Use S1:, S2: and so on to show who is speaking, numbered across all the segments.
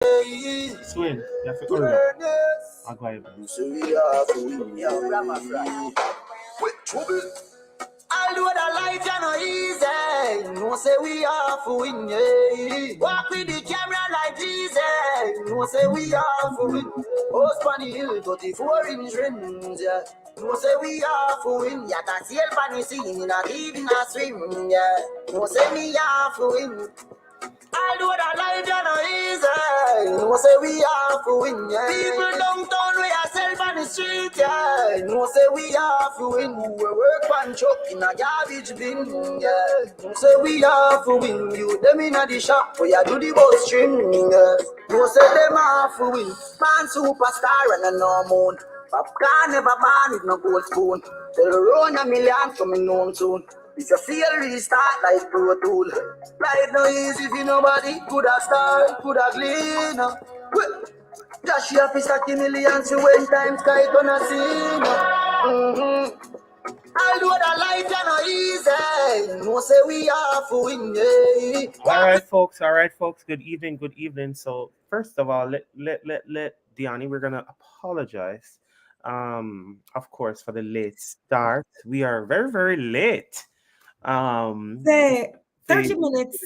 S1: Swing, you have to hurry up. I'll go ahead.
S2: Although the life you know easy, no say we are for win, yeah. Walk with the camera like Jesus, no say we are for win. Post on the hill, 34-inch rims, yeah. No say we are for win, yeah. Can see el pan scene, not even a swim, yeah. No say we are for win. Although the life you know easy, no say we are for win, yeah. People downtown we are self on the street, yeah. No say we are for win. We work one truck in a garbage bin, yeah. No say we are for win. You them in a the shop where you do the bus string, yeah. No say them are for win. Man superstar and a no moon. Popcorn never born with no gold spoon. Tell the run a million coming home soon. If you feel restart like Pro Tool. Life no easy if nobody could have start, could have clean. Just your piece of millions when times sky gonna see. Although the life is not easy, no say we are for win, yeah.
S1: All right, folks. Good evening. So first of all, let Diani, we're gonna apologize, of course, for the late start. We are very, very late.
S3: Say 30 minutes.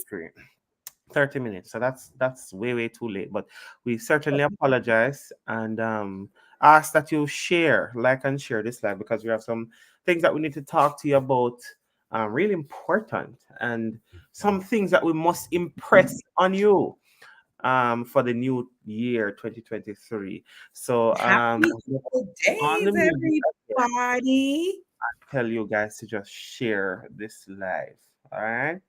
S1: 30 minutes. So that's way too late. But we certainly apologize and ask that you like and share this live, because we have some things that we need to talk to you about, really important, and some things that we must impress on you for the new year 2023. So
S3: Happy
S1: on the
S3: days,
S1: music,
S3: everybody.
S1: I tell you guys to just share this live. All right.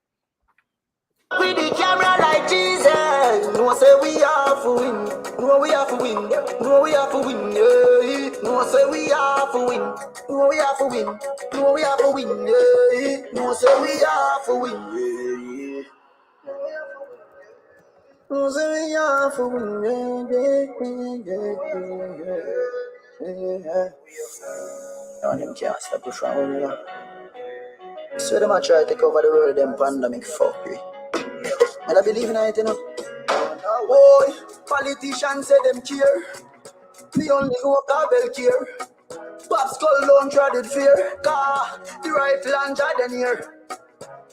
S2: With the camera like Jesus, no say we are for win, no we are for win, no we are for win, yeah. No say we are for win, no we are for win, no we are for win, yeah. No say we are for win, yeah. No say we are for win, yeah. No, them can't stop us from winning. So them a try to take over the world, them pandemic fuck me. And I believe in it, you know. Boy, politicians say them care. Me only know Gabel care. Pop skull don't trodden fear. Car, the rifle and Jordan here.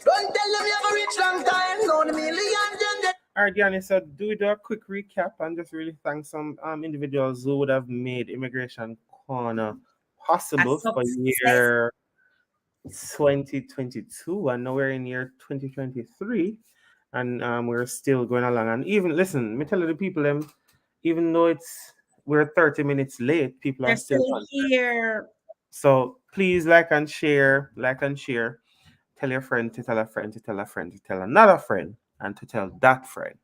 S2: Don't tell them you have a rich long time. No, the millions them.
S1: All right, Gianni, so do we do a quick recap and just really thank some individuals who would have made Immigration Corner possible for year 2022, and now we're in year 2023, and we're still going along. And even, listen, me tell you the people, even though we're 30 minutes late, people are still
S3: here.
S1: So please like and share. Tell your friend to tell a friend to tell a friend to tell another friend and to tell that friend,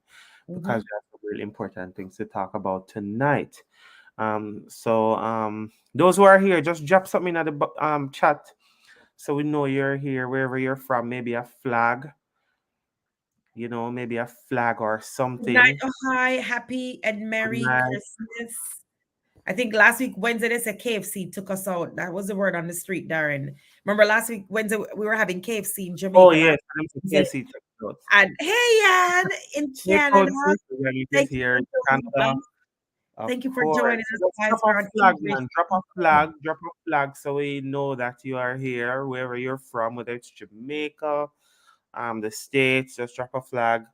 S1: because we have some really important things to talk about tonight. So those who are here, just drop something in the chat so we know you're here, wherever you're from. Maybe a flag, maybe a flag or something.
S3: Night, hi, happy and merry Christmas. I think last week, Wednesday, they said KFC took us out. That was the word on the street, Darren. Remember last week, Wednesday, we were having KFC in Jamaica.
S1: Oh, yes, KFC took us out.
S3: And hey, Yan, in Canada.
S1: Thank you, Canada.
S3: Thank you for joining us, guys.
S1: Drop a flag so we know that you are here, wherever you're from, whether it's Jamaica, the States. Just drop a flag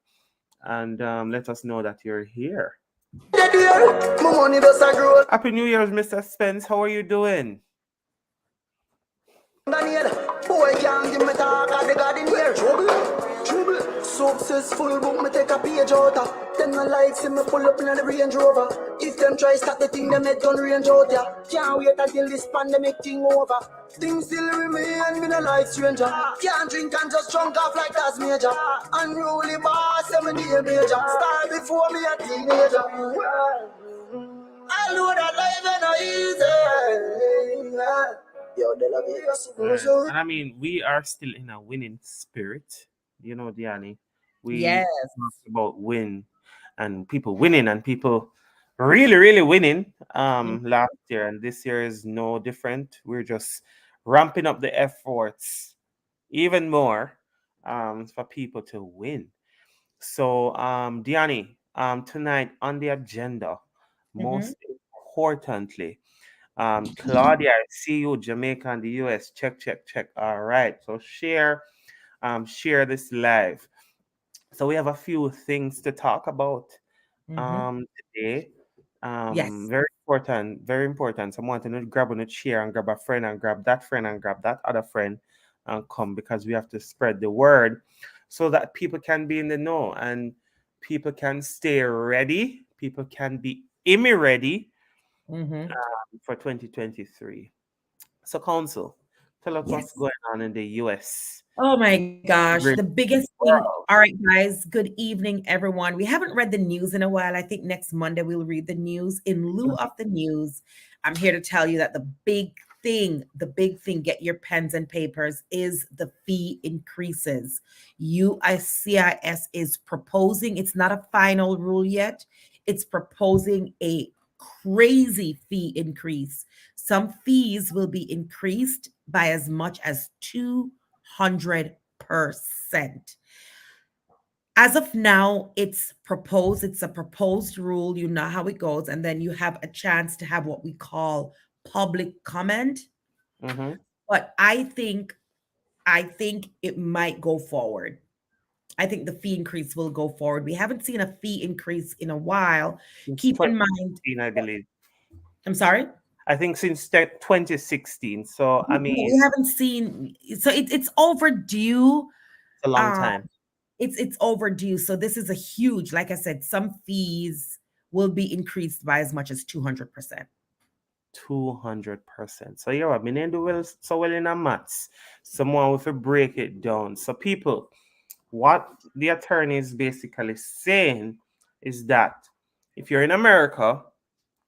S1: and let us know that you're here. Happy New Year's, Mr. Spence. How are you doing?
S2: Boy can't give me talk at the garden here. Trouble. Successful book me take a page out. Them no like see me pull up in the Range Rover. If them try stop the thing, them head gun range out ya. Can't wait until this pandemic thing over. Things still remain, me no like stranger. Can't drink and just drunk off like that's major. Unruly boss, 7 day major. Start before me a teenager. I know that life ain't easy.
S1: And I mean, we are still in a winning spirit, Diani. We talked about win and people winning and people really, really winning last year, and this year is no different. We're just ramping up the efforts even more for people to win. So, Diani, tonight on the agenda,
S3: Mm-hmm.
S1: most importantly, Claudia, I see you, Jamaica and the US. Check, check, check. All right. So share this live. So we have a few things to talk about
S3: Mm-hmm.
S1: today.
S3: Yes.
S1: Very important, very important. Someone to grab on a chair and grab a friend and grab that friend and grab that other friend and come, because we have to spread the word so that people can be in the know and people can stay ready. People can be immy ready
S3: Mm-hmm.
S1: for 2023. So, Council, tell us what's
S3: Yes.
S1: going on in the US.
S3: Oh my gosh, the
S1: Great
S3: biggest thing. All
S1: world.
S3: right, guys, good evening, everyone. We haven't read the news in a while. I think next Monday we'll read the news. In lieu of the news, I'm here to tell you that the big thing, get your pens and papers, is the fee increases. USCIS is proposing, it's not a final rule yet, it's proposing a crazy fee increase. Some fees will be increased by as much as 200%. As of now, it's proposed, it's a proposed rule. You know how it goes. And then you have a chance to have what we call public comment.
S1: Mm-hmm.
S3: But I think it might go forward. I think the fee increase will go forward. We haven't seen a fee increase in a while.
S1: Since
S3: Keep in mind,
S1: 2016, I believe.
S3: I'm sorry.
S1: I think since 2016. So, I mean,
S3: We haven't seen, so it's overdue.
S1: it's a long
S3: Um,
S1: time.
S3: it's overdue. So this is a huge, like I said, some fees will be increased by as much as 200%.
S1: 200%. So, yeah, I mean, they do well, so well in a maths. Someone with a break it down. So, people, what the attorney is basically saying is that if you're in America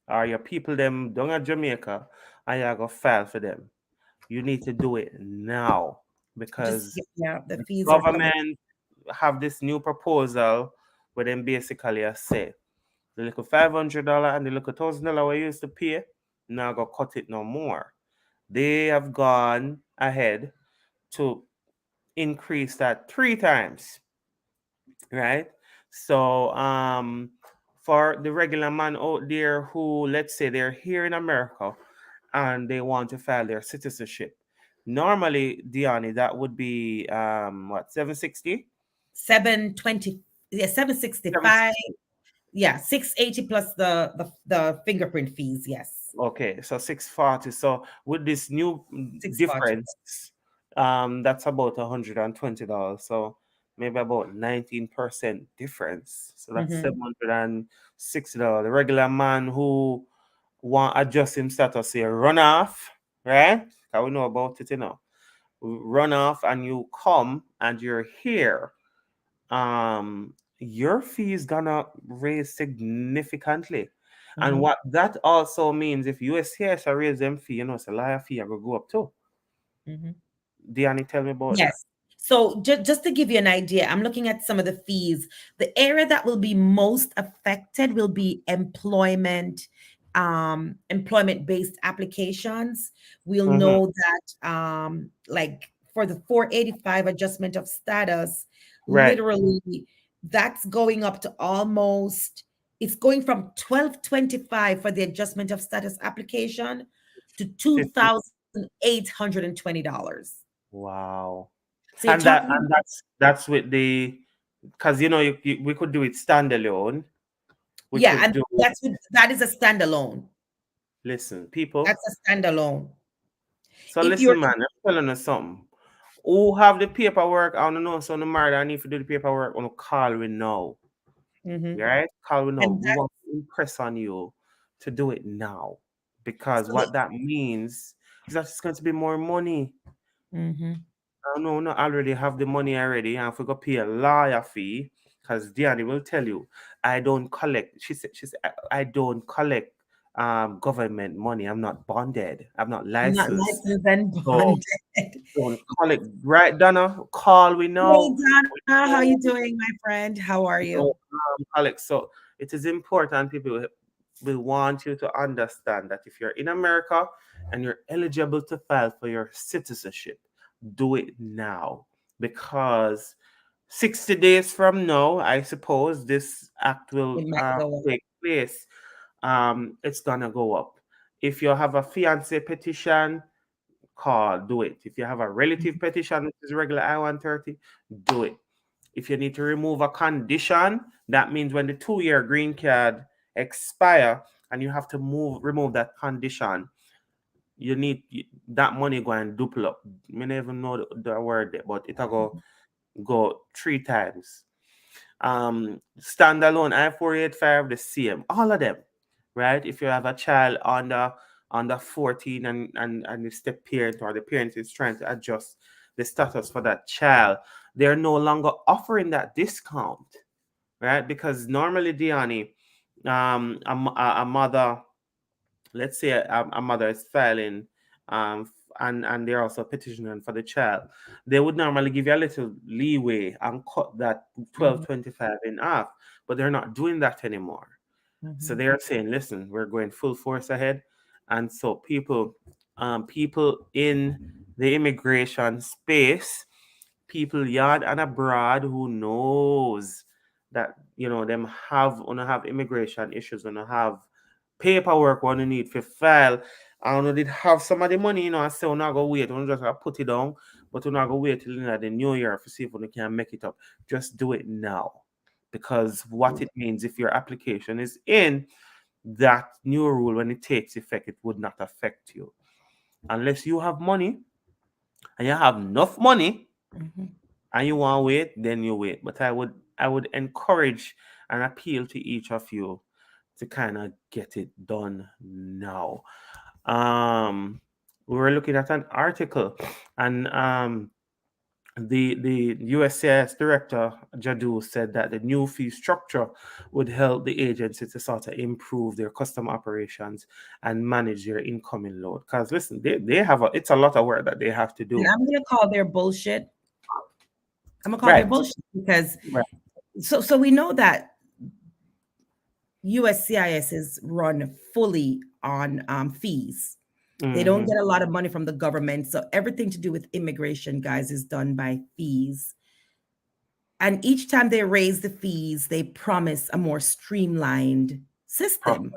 S1: or your people them down at Jamaica and you go file for them, you need to do it now,
S3: Just
S1: because
S3: yeah, the
S1: the
S3: fees are coming.
S1: government have this new proposal where them basically say the little $500 and the little $1,000 we used to pay, now go cut it no more. They have gone ahead to increase that three times, right? So for the regular man out there who, let's say, they're here in America and they want to file their citizenship, normally, Diani, that would be what, 760?
S3: 720, yeah, 765.
S1: 760.
S3: Yeah, 680 plus the fingerprint fees. Yes.
S1: Okay, so 640. So with this new
S3: 640.
S1: difference, that's about $120. So maybe about 19% difference. So that's
S3: Mm-hmm.
S1: $760. The regular man who want adjust him status, say run off, right? Because we know about it, run off and you come and you're here, your fee is gonna raise significantly. And
S3: Mm-hmm.
S1: what that also means, if USCIS raise them fee, it's a liar fee, I will go up too.
S3: Mm-hmm.
S1: Diani, tell me about that.
S3: Yes. So just to give you an idea, I'm looking at some of the fees. The area that will be most affected will be employment-based applications. We'll
S1: Mm-hmm.
S3: know that like for the 485 adjustment of status,
S1: Right.
S3: literally that's going up to almost, it's going from 1225 for the adjustment of status application to
S1: 50.
S3: $2,820.
S1: Wow.
S3: So you're
S1: And that
S3: talking
S1: and that's with the, because we could do it standalone. We
S3: yeah,
S1: could
S3: and
S1: do,
S3: that is a standalone.
S1: listen, people.
S3: That's a standalone.
S1: So
S3: If you're
S1: listen, man, I'm telling you something. Who have the paperwork? I don't know. So no matter, I need to do the paperwork on a call we know.
S3: mhm,
S1: Right? Call we know.
S3: and
S1: We
S3: that
S1: want to impress on you to do it now. Because
S3: so the
S1: what that means is that it's going to be more money.
S3: mhm,
S1: I know not already have the money already, and if we go pay a lawyer fee, because Diani will tell you, I don't collect. She said, I don't collect government money. I'm not bonded. I'm not
S3: not
S1: licensed.
S3: licensed and
S1: So
S3: bonded.
S1: don't collect, right, Donna? Call we
S3: Hey,
S1: know. We
S3: Donna, how you
S1: know,
S3: doing, my friend? How are
S1: we
S3: you?
S1: know, Alex. So it is important, people. We want you to understand that if you're in America and you're eligible to file for your citizenship, do it now, because 60 days from now, I suppose this act will
S3: It might go up.
S1: take place. It's gonna go up. If you have a fiance petition, call, do it. If you have a relative petition, which is regular I-130, do it. If you need to remove a condition, that means when the 2 year green card expire and you have to remove that condition, you need that money go and double up. I don't even know the word there, but it'll go 3 times. Standalone I-485, the same. All of them, right? If you have a child under 14 and it's the parent or the parent is trying to adjust the status for that child, they're no longer offering that discount, right? Because normally, Diani, a mother, let's say a mother is filing, and they're also petitioning for the child, they would normally give you a little leeway and cut that
S3: Mhm,
S1: 1225 in half, but they're not doing that anymore. So
S3: mhm,
S1: they're saying, listen, we're going full force ahead. And so people in the immigration space, people yard and abroad who knows that them have wanna have immigration issues, wanna have paperwork what you need for file. I don't know did have some of the money, and say we're not gonna wait, we're just gonna put it down, but we're not gonna wait till the new year to see if we can make it up. Just do it now. Because what it means, if your application is in, that new rule when it takes effect, it would not affect you. Unless you have money and you have enough money
S3: mhm.
S1: and you want to wait, then you wait. But I would encourage and appeal to each of you to kind of get it done now. We were looking at an article, and the USCIS director Jadu said that the new fee structure would help the agency to sort of improve their custom operations and manage their incoming load. Because listen, they have it's a lot of work that they have to
S3: And
S1: do.
S3: I'm gonna call their bullshit. I'm gonna call their
S1: Right.
S3: bullshit because
S1: Right.
S3: so we know that USCIS is run fully on fees. They don't
S1: Mm-hmm.
S3: get a lot of money from the government, so everything to do with immigration, guys, is done by fees. And each time they raise the fees, they promise a more streamlined system.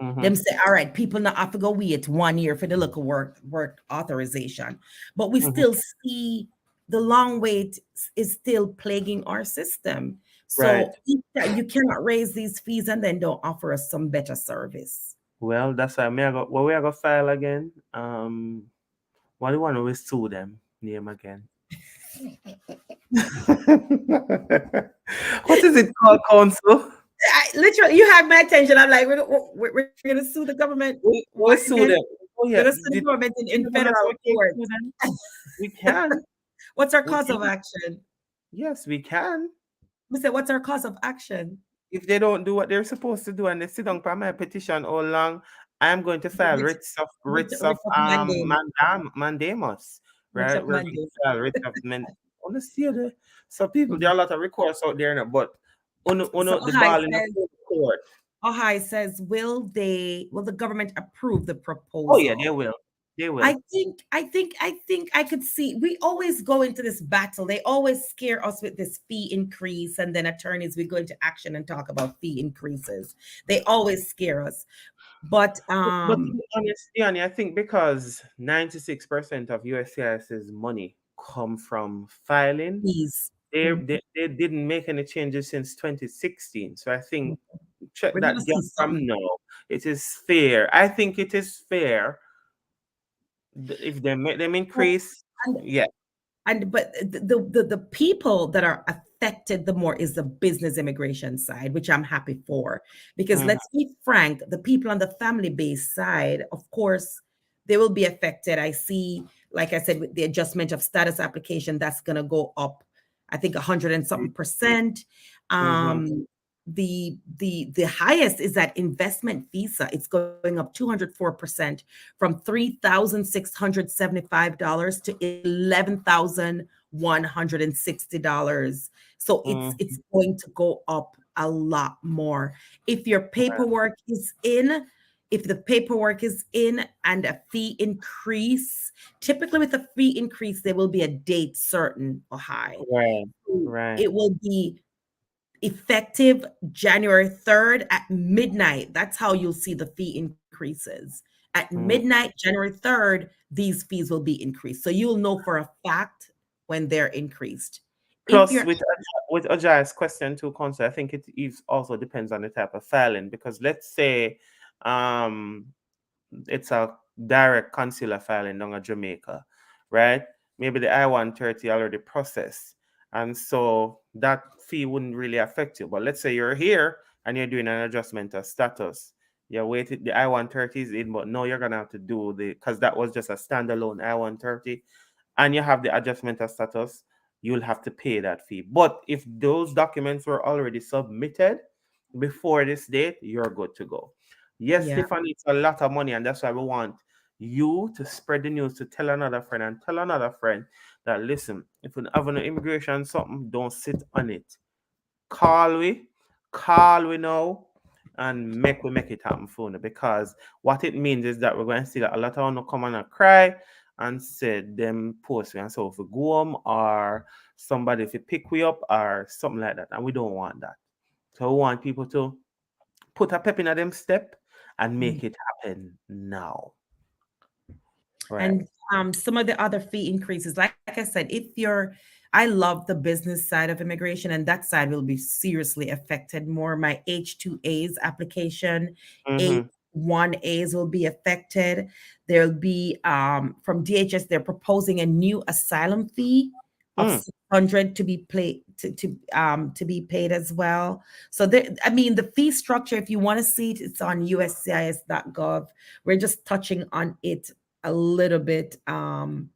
S1: Mm-hmm.
S3: Them say, all right, people not have to go wait 1 year for the local work authorization. But we
S1: Mm-hmm.
S3: still see the long wait is still plaguing our system.
S1: Right.
S3: So you cannot raise these fees and then don't offer us some better service.
S1: Well, that's why me I got what we are gonna file again. What do you want to sue them? Name again. What is it called, council?
S3: Literally, you have my attention. I'm like, we're going to sue the government. Why
S1: We
S3: again?
S1: sue them. Oh
S3: We're
S1: yeah,
S3: going to sue the government in federal
S1: we can
S3: court.
S1: sue them. We can.
S3: What's our
S1: We
S3: cause of
S1: can.
S3: action?
S1: Yes, we can.
S3: We said, what's our cause of action?
S1: If they don't do what they're supposed to do and they sit down for my petition all along, I'm going to file
S3: Rich,
S1: writs of
S3: rich of mandate.
S1: mandamus,
S3: Rich
S1: right?
S3: of
S1: We're going to
S3: mandate.
S1: file writs of honestly, so people, there are a lot of recourse out there now, but
S3: So
S1: the ball in the court.
S3: Ohio says, will the government approve the
S1: Oh yeah,
S3: proposal?
S1: they will. They will.
S3: I think I could see. We always go into this battle. They always scare us with this fee increase, and then attorneys we go into action and talk about fee increases. They always scare us. But
S1: But to be honest, Yanni, I think because 96% of USCIS's money come from filing,
S3: fees.
S1: they didn't make any changes since 2016. So I think check
S3: We're gonna
S1: that gap
S3: see
S1: from
S3: something.
S1: now. It is fair. I think it is fair if they make them
S3: Oh,
S1: increase.
S3: and
S1: Yeah.
S3: but the people that are affected the more is the business immigration side, which I'm happy for, because
S1: Mhm.
S3: let's be frank, the people on the family based side, of course, they will be affected. I see, like I said, with the adjustment of status application, that's going to go up, I think 100 and something percent.
S1: Mhm.
S3: The highest is that investment visa. It's going up 204% from $3,675 to $11,160. So it's
S1: Mhm.
S3: going to go up a lot more. If your paperwork is in, if the paperwork is in and a fee increase, typically with a fee increase, there will be a date certain or high.
S1: Right. Right.
S3: It will be effective January 3rd at midnight. That's how you'll see the fee increases. At
S1: Mm.
S3: midnight, January 3rd, these fees will be increased. So you'll know for a fact when they're increased. If
S1: Plus,
S3: you're
S1: with Ajay's question to counsel, I think it is also depends on the type of filing because let's say um it's a direct consular filing down at Jamaica, right? Maybe the I-130 already processed, and so that fee wouldn't really affect you. But let's say you're here and you're doing an adjustment of status. You're waiting, the I-130 is in, but no, you're gonna have to do the because that was just a standalone I-130 and you have the adjustment of status, you'll have to pay that fee. But if those documents were already submitted before this date, you're good to go. Yes,
S3: yeah,
S1: Stefan, it's a lot of money, and that's why we want you to spread the news to tell another friend and tell another friend that listen, if you have an immigration something, don't sit on it. Call we, call we now, and make it happen for you. Because what it means is that we're going to see that a lot of them come and cry and say them post. And so if we go home or somebody if you pick we up or something like that, and we don't want that. So we want people to put a pep in at them step and
S3: mm.
S1: make it happen now. Right.
S3: And some of the other fee increases, like I said, if you're, I love the business side of immigration, and that side will be seriously affected more. My H2A's application,
S1: Mm-hmm.
S3: H1A's will be affected. There'll be from DHS, they're proposing a new asylum fee of
S1: Mm.
S3: 600 to be paid to be paid as well. So there, I mean, the fee structure, if you want to see it, it's on USCIS.gov. We're just touching on it a little bit.
S1: To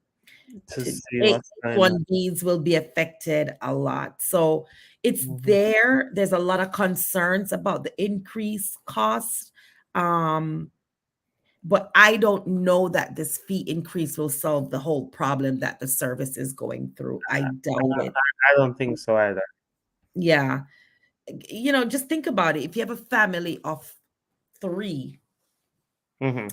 S3: To
S1: see what's going on.
S3: H1Bs will be affected a lot. So it's
S1: Mhm.
S3: there. There's a lot of concerns about the increased cost. Um, but I don't know that this fee increase will solve the whole problem that the service is going through. I doubt it.
S1: I don't think so either.
S3: Yeah. Just think about it. If you have a family of three,
S1: Mm-hmm.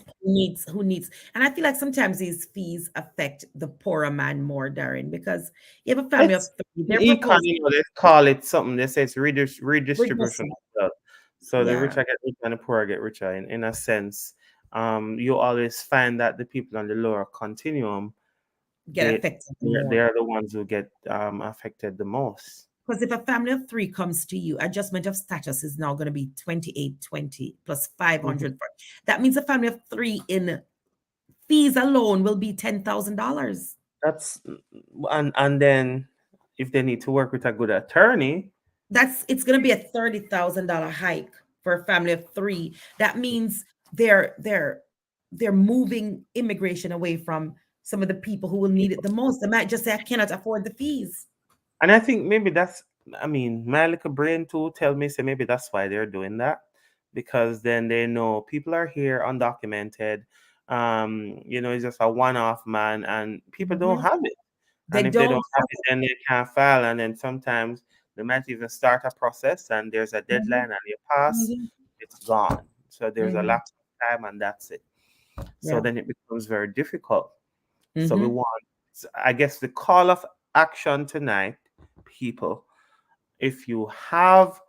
S3: who needs and I feel like sometimes these fees affect the poorer man more, Darren, because you have a family of
S1: It's
S3: three,
S1: in
S3: they're
S1: econ,
S3: proposing
S1: they call it something. They say it's redistribution
S3: regressive.
S1: of wealth. So the
S3: Yeah,
S1: richer get richer and the poorer get richer. In a sense, you always find that the people on the lower continuum,
S3: get
S1: they
S3: affected
S1: they
S3: more.
S1: are the ones who get affected the most.
S3: Because if a family of three comes to you, adjustment of status is now going to be 2820 plus
S1: Mhm.
S3: 500 for that means a family of three in fees alone will be $10,000.
S1: That's and then if they need to work with a good attorney,
S3: It's going to be a $30,000 hike for a family of three. That means they're moving immigration away from some of the people who will need it the most. They might just say, I cannot afford the fees.
S1: and I think maybe that's, I mean, my little brain too tell me say maybe that's why they're doing that. Because then they know people are here undocumented. It's just a one-off man and people don't
S3: Mhm.
S1: have it.
S3: They
S1: And if they
S3: don't
S1: don't have
S3: have
S1: it,
S3: it.
S1: then they can't file. And then sometimes they might even start a process and there's a
S3: Mhm,
S1: deadline and you pass,
S3: mhm,
S1: it's gone. So there's a
S3: mhm.
S1: lapse of time and that's it. So
S3: Yeah.
S1: then it becomes very difficult. So we
S3: Mhm.
S1: want, I guess, the call of action tonight, people, if you have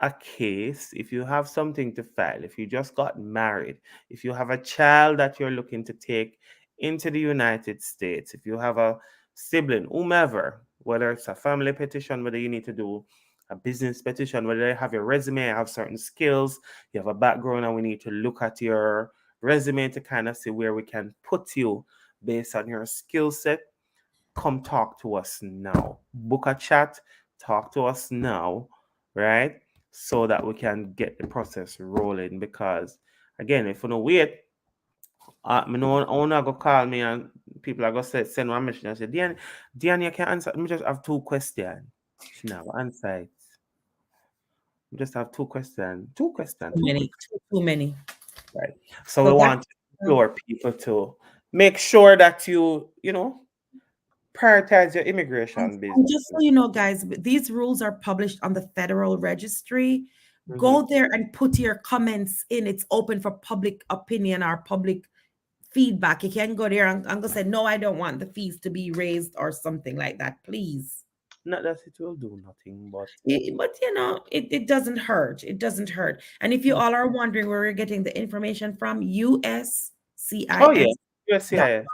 S1: a case, if you have something to file, if you just got married, if you have a child that you're looking to take into the United States, if you have a sibling, whomever, whether it's a family petition, whether you need to do a business petition, whether you have your resume, have certain skills, you have a background, and we need to look at your resume to kind of see where we can put you based on your skill set. Come talk to us now. Book a chat, talk to us now, right? So that we can get the process rolling. Because again, if you don't wait, me no owner go call me and people are gonna say send one message and say, Diane, you can answer. Me just have two questions. She never answer it. We just have two questions. Two questions,
S3: Too
S1: two quick,
S3: many, too many.
S1: right? So we
S3: So that
S1: want to implore people to make sure that you prioritize your
S3: and
S1: immigration
S3: and just
S1: business.
S3: so you know, guys, these rules are published on the Federal Registry.
S1: Mm-hmm.
S3: Go there and put your comments in. It's open for public opinion or public feedback. You can go there and go say, no, I don't want the fees to be raised or something like that, please.
S1: Not that it will do nothing, but
S3: But it doesn't hurt. It doesn't hurt. And if you
S1: mm.
S3: all are wondering where we're getting the information from,
S1: Oh yeah,
S3: USCIS.
S1: USCIS.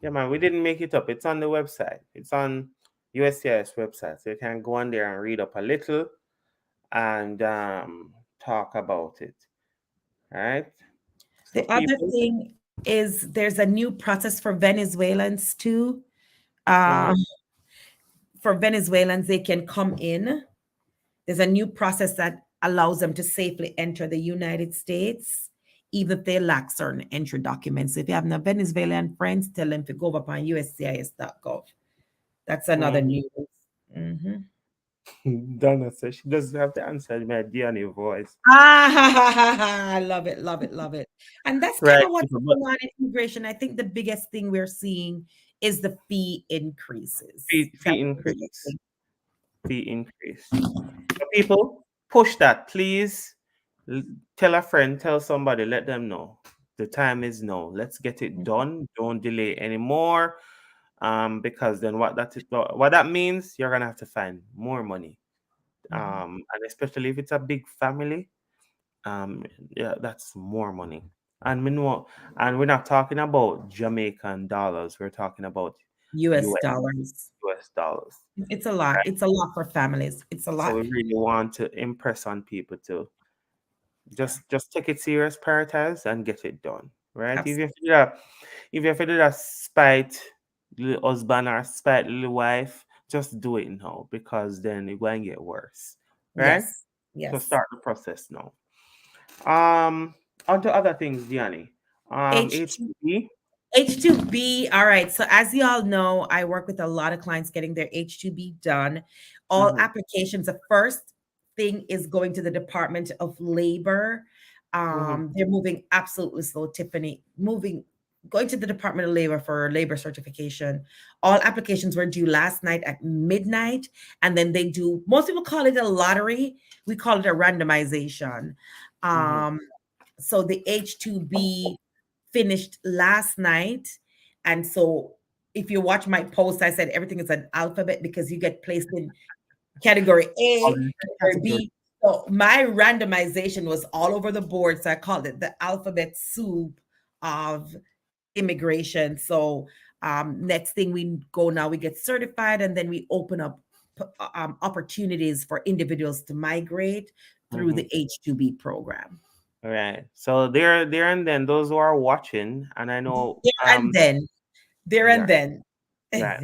S1: Yeah, man, we didn't make it up. It's on the website. It's on USCIS website, so you can go on there and read up a little and talk about it. All right. So
S3: The other
S1: people.
S3: thing is there's a new process for Venezuelans too.
S1: Mm-hmm.
S3: Uh, for Venezuelans, they can come in. There's a new process that allows them to safely enter the United States, even if they lack certain entry documents. If you have no Venezuelan friends, tell them to go up on USCIS.gov. That's another
S1: Mm-hmm.
S3: news. Mhm.
S1: Donna says she doesn't have to answer my DNA voice.
S3: Ah, I love it, love it, love it. And that's kind
S1: Right,
S3: of what's
S1: people, but
S3: going on in immigration. I think the biggest thing we're seeing is the fee increases.
S1: fee
S3: That's the biggest
S1: increase.
S3: thing.
S1: Fee increase. So people, push that, please. L- Tell a friend, tell somebody, let them know. The time is now. Let's get it done. Don't delay anymore. Because then what that means, you're gonna have to find more money.
S3: Mhm.
S1: And especially if it's a big family, um, yeah, that's more money. And we know, and we're not talking about Jamaican dollars. We're talking about
S3: US
S1: US
S3: dollars.
S1: US dollars.
S3: It's a lot. It's a lot for families. It's a
S1: So
S3: lot.
S1: we really want to impress on people to just take it serious, prioritize, and get it done. Right? If you
S3: Absolutely.
S1: have to do that, if you have to do that spite the husband or spite the wife, just do it now because then it won't get worse. Right?
S3: Yes.
S1: So
S3: Yes.
S1: start the process now. Um, on to other things, Gianni.
S3: H2
S1: H2B.
S3: H2B. All right. So as you all know, I work with a lot of clients getting their H2B done. All
S1: Mm-hmm,
S3: applications, the first thing is going to the Department of Labor.
S1: mm-hmm,
S3: They're moving absolutely slow, Tiffany. Going to the Department of Labor for labor certification. All applications were due last night at midnight, and then they do. Most people call it a lottery. We call it a randomization.
S1: mm-hmm.
S3: Um, so the H2B finished last night. And so if you watch my post, I said everything is an alphabet because you get placed in category
S1: All
S3: A,
S1: the
S3: category
S1: categories.
S3: B. So my randomization was all over the board. So I called it the alphabet soup of immigration. So next thing we go now, we get certified and then we open up opportunities for individuals to migrate through
S1: Mm-hmm.
S3: the H2B program.
S1: Right. So there and then those who are watching, and I know
S3: There and then. There
S1: yeah,
S3: and then.
S1: right.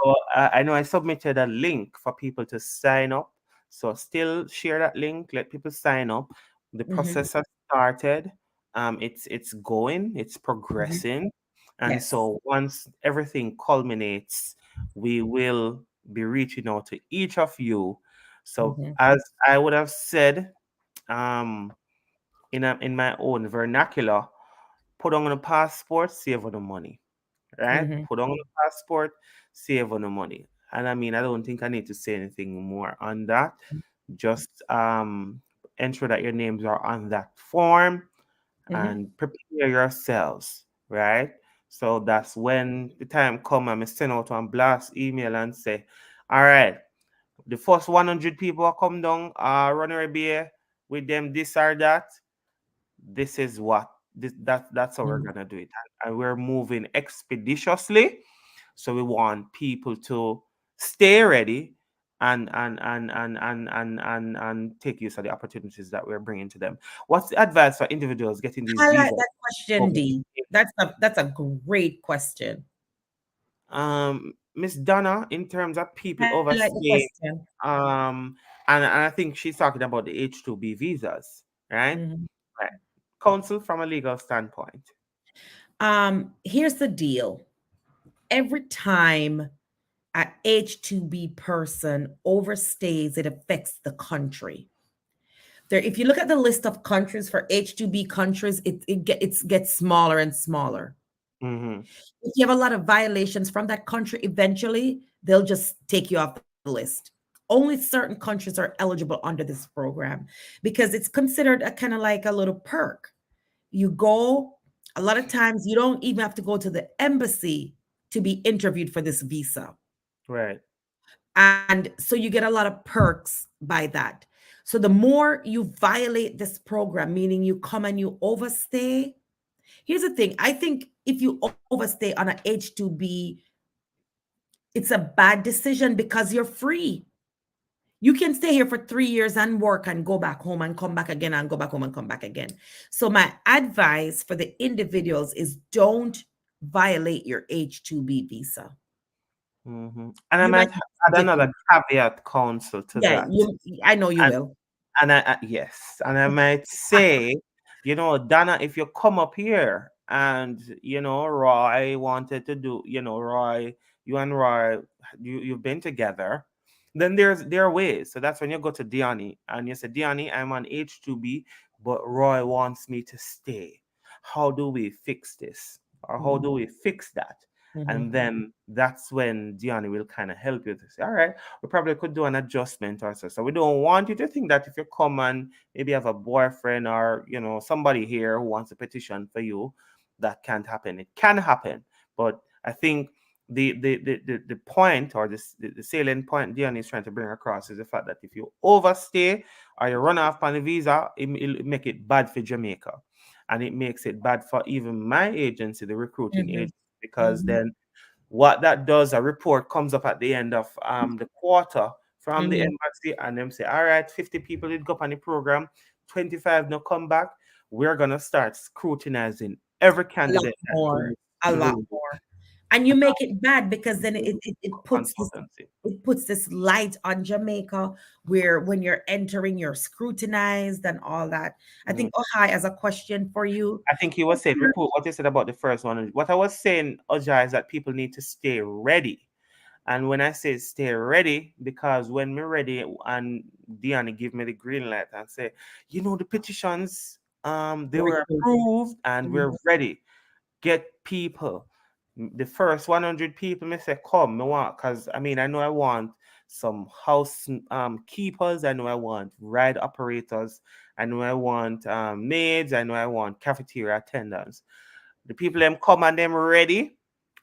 S1: So I know I submitted a link for people to sign up. So still share that link, let people sign up. The
S3: Mhm,
S1: process has started. It's going, it's
S3: mhm.
S1: progressing. And
S3: Yes.
S1: so once everything culminates, we will be reaching out to each of you. So
S3: Mhm,
S1: as I would have said, um, in my own vernacular, put on a passport, save on the money, right?
S3: mhm,
S1: Put on the passport, save on the money. And I mean, I don't think I need to say anything more on that. Just ensure that your names are on that form
S3: mhm.
S1: and prepare yourselves, right? So that's when the time come and I send out one blast email and say, all right, the first 100 people are come down, run a beer with them this or that. This is what that's how we're
S3: Mhm.
S1: gonna do it, and we're moving expeditiously. So we want people to stay ready and take use of the opportunities that we're bringing to them. What's the advice for individuals getting these
S3: I like
S1: visas?
S3: that question, D. That's a great question.
S1: Miss Donna, in terms of people
S3: I like the
S1: overstaying,
S3: question.
S1: um, and I think she's talking about the H2B visas, right?
S3: Mhm.
S1: Right. Counsel from a legal standpoint.
S3: Here's the deal. Every time a H2B person overstays, it affects the country. There, if you look at the list of countries for H2B countries, it gets smaller and smaller.
S1: Mm-hmm.
S3: If you have a lot of violations from that country, eventually they'll just take you off the list. Only certain countries are eligible under this program because it's considered a kind of like a little perk. You go, a lot of times you don't even have to go to the embassy to be interviewed for this visa.
S1: Right.
S3: And so you get a lot of perks by that. So the more you violate this program, meaning you come and you overstay, here's the thing. I think if you overstay on an H2B, it's a bad decision because you're free. You can stay here for 3 years and work and go back home and come back again and go back home and come back again. So, my advice for the individuals is don't violate your H2B visa.
S1: And I
S3: You might
S1: might add
S3: get,
S1: another caveat counsel to
S3: yeah,
S1: that.
S3: I know you
S1: And
S3: will.
S1: yes, and I might say, Donna, if you come up here and Roy wanted to do, Roy, you and Roy, you've been together, then there are ways. So that's when you go to Diani and you say, Diani, I'm on H2B, but Roy wants me to stay. How do we fix this? Or how
S3: Mhm,
S1: do we fix that?
S3: mhm,
S1: And then that's when Diani will kind of help you to say, all right, we probably could do an adjustment or so. So we don't want you to think that if you come and maybe have a boyfriend or somebody here who wants a petition for you, that can't happen. It can happen, but I think the point or the salient point Dion is trying to bring across is the fact that if you overstay or you run off on the visa, it make it bad for Jamaica, and it makes it bad for even my agency, the recruiting
S3: mhm,
S1: agency, because
S3: mhm,
S1: then what that does, a report comes up at the end of the quarter from the
S3: mhm.
S1: embassy, and them say, all right, 50 people did go up on the program, 25 no come back. We're gonna start scrutinizing every
S3: A lot
S1: candidate that
S3: more,
S1: goes
S3: a lot
S1: through
S3: more. And you make it bad because then it puts this,
S1: consultancy.
S3: it puts this light on Jamaica where when you're entering, you're scrutinized and all that. I
S1: Mm.
S3: think Ohai has a question for you.
S1: I think he was saying, report what you said about the first one. What I was saying, Oja, is that people need to stay ready. And when I say stay ready, because when we're ready and Diana give me the green light and say, the petitions, they were
S3: Recruit.
S1: approved and we're
S3: Mhm,
S1: ready. Get people. The first 100 people, me say, come, me want, because I know I want some house keepers, I know I want ride operators, I know I want maids, I know I want cafeteria attendants. The people them come and them ready.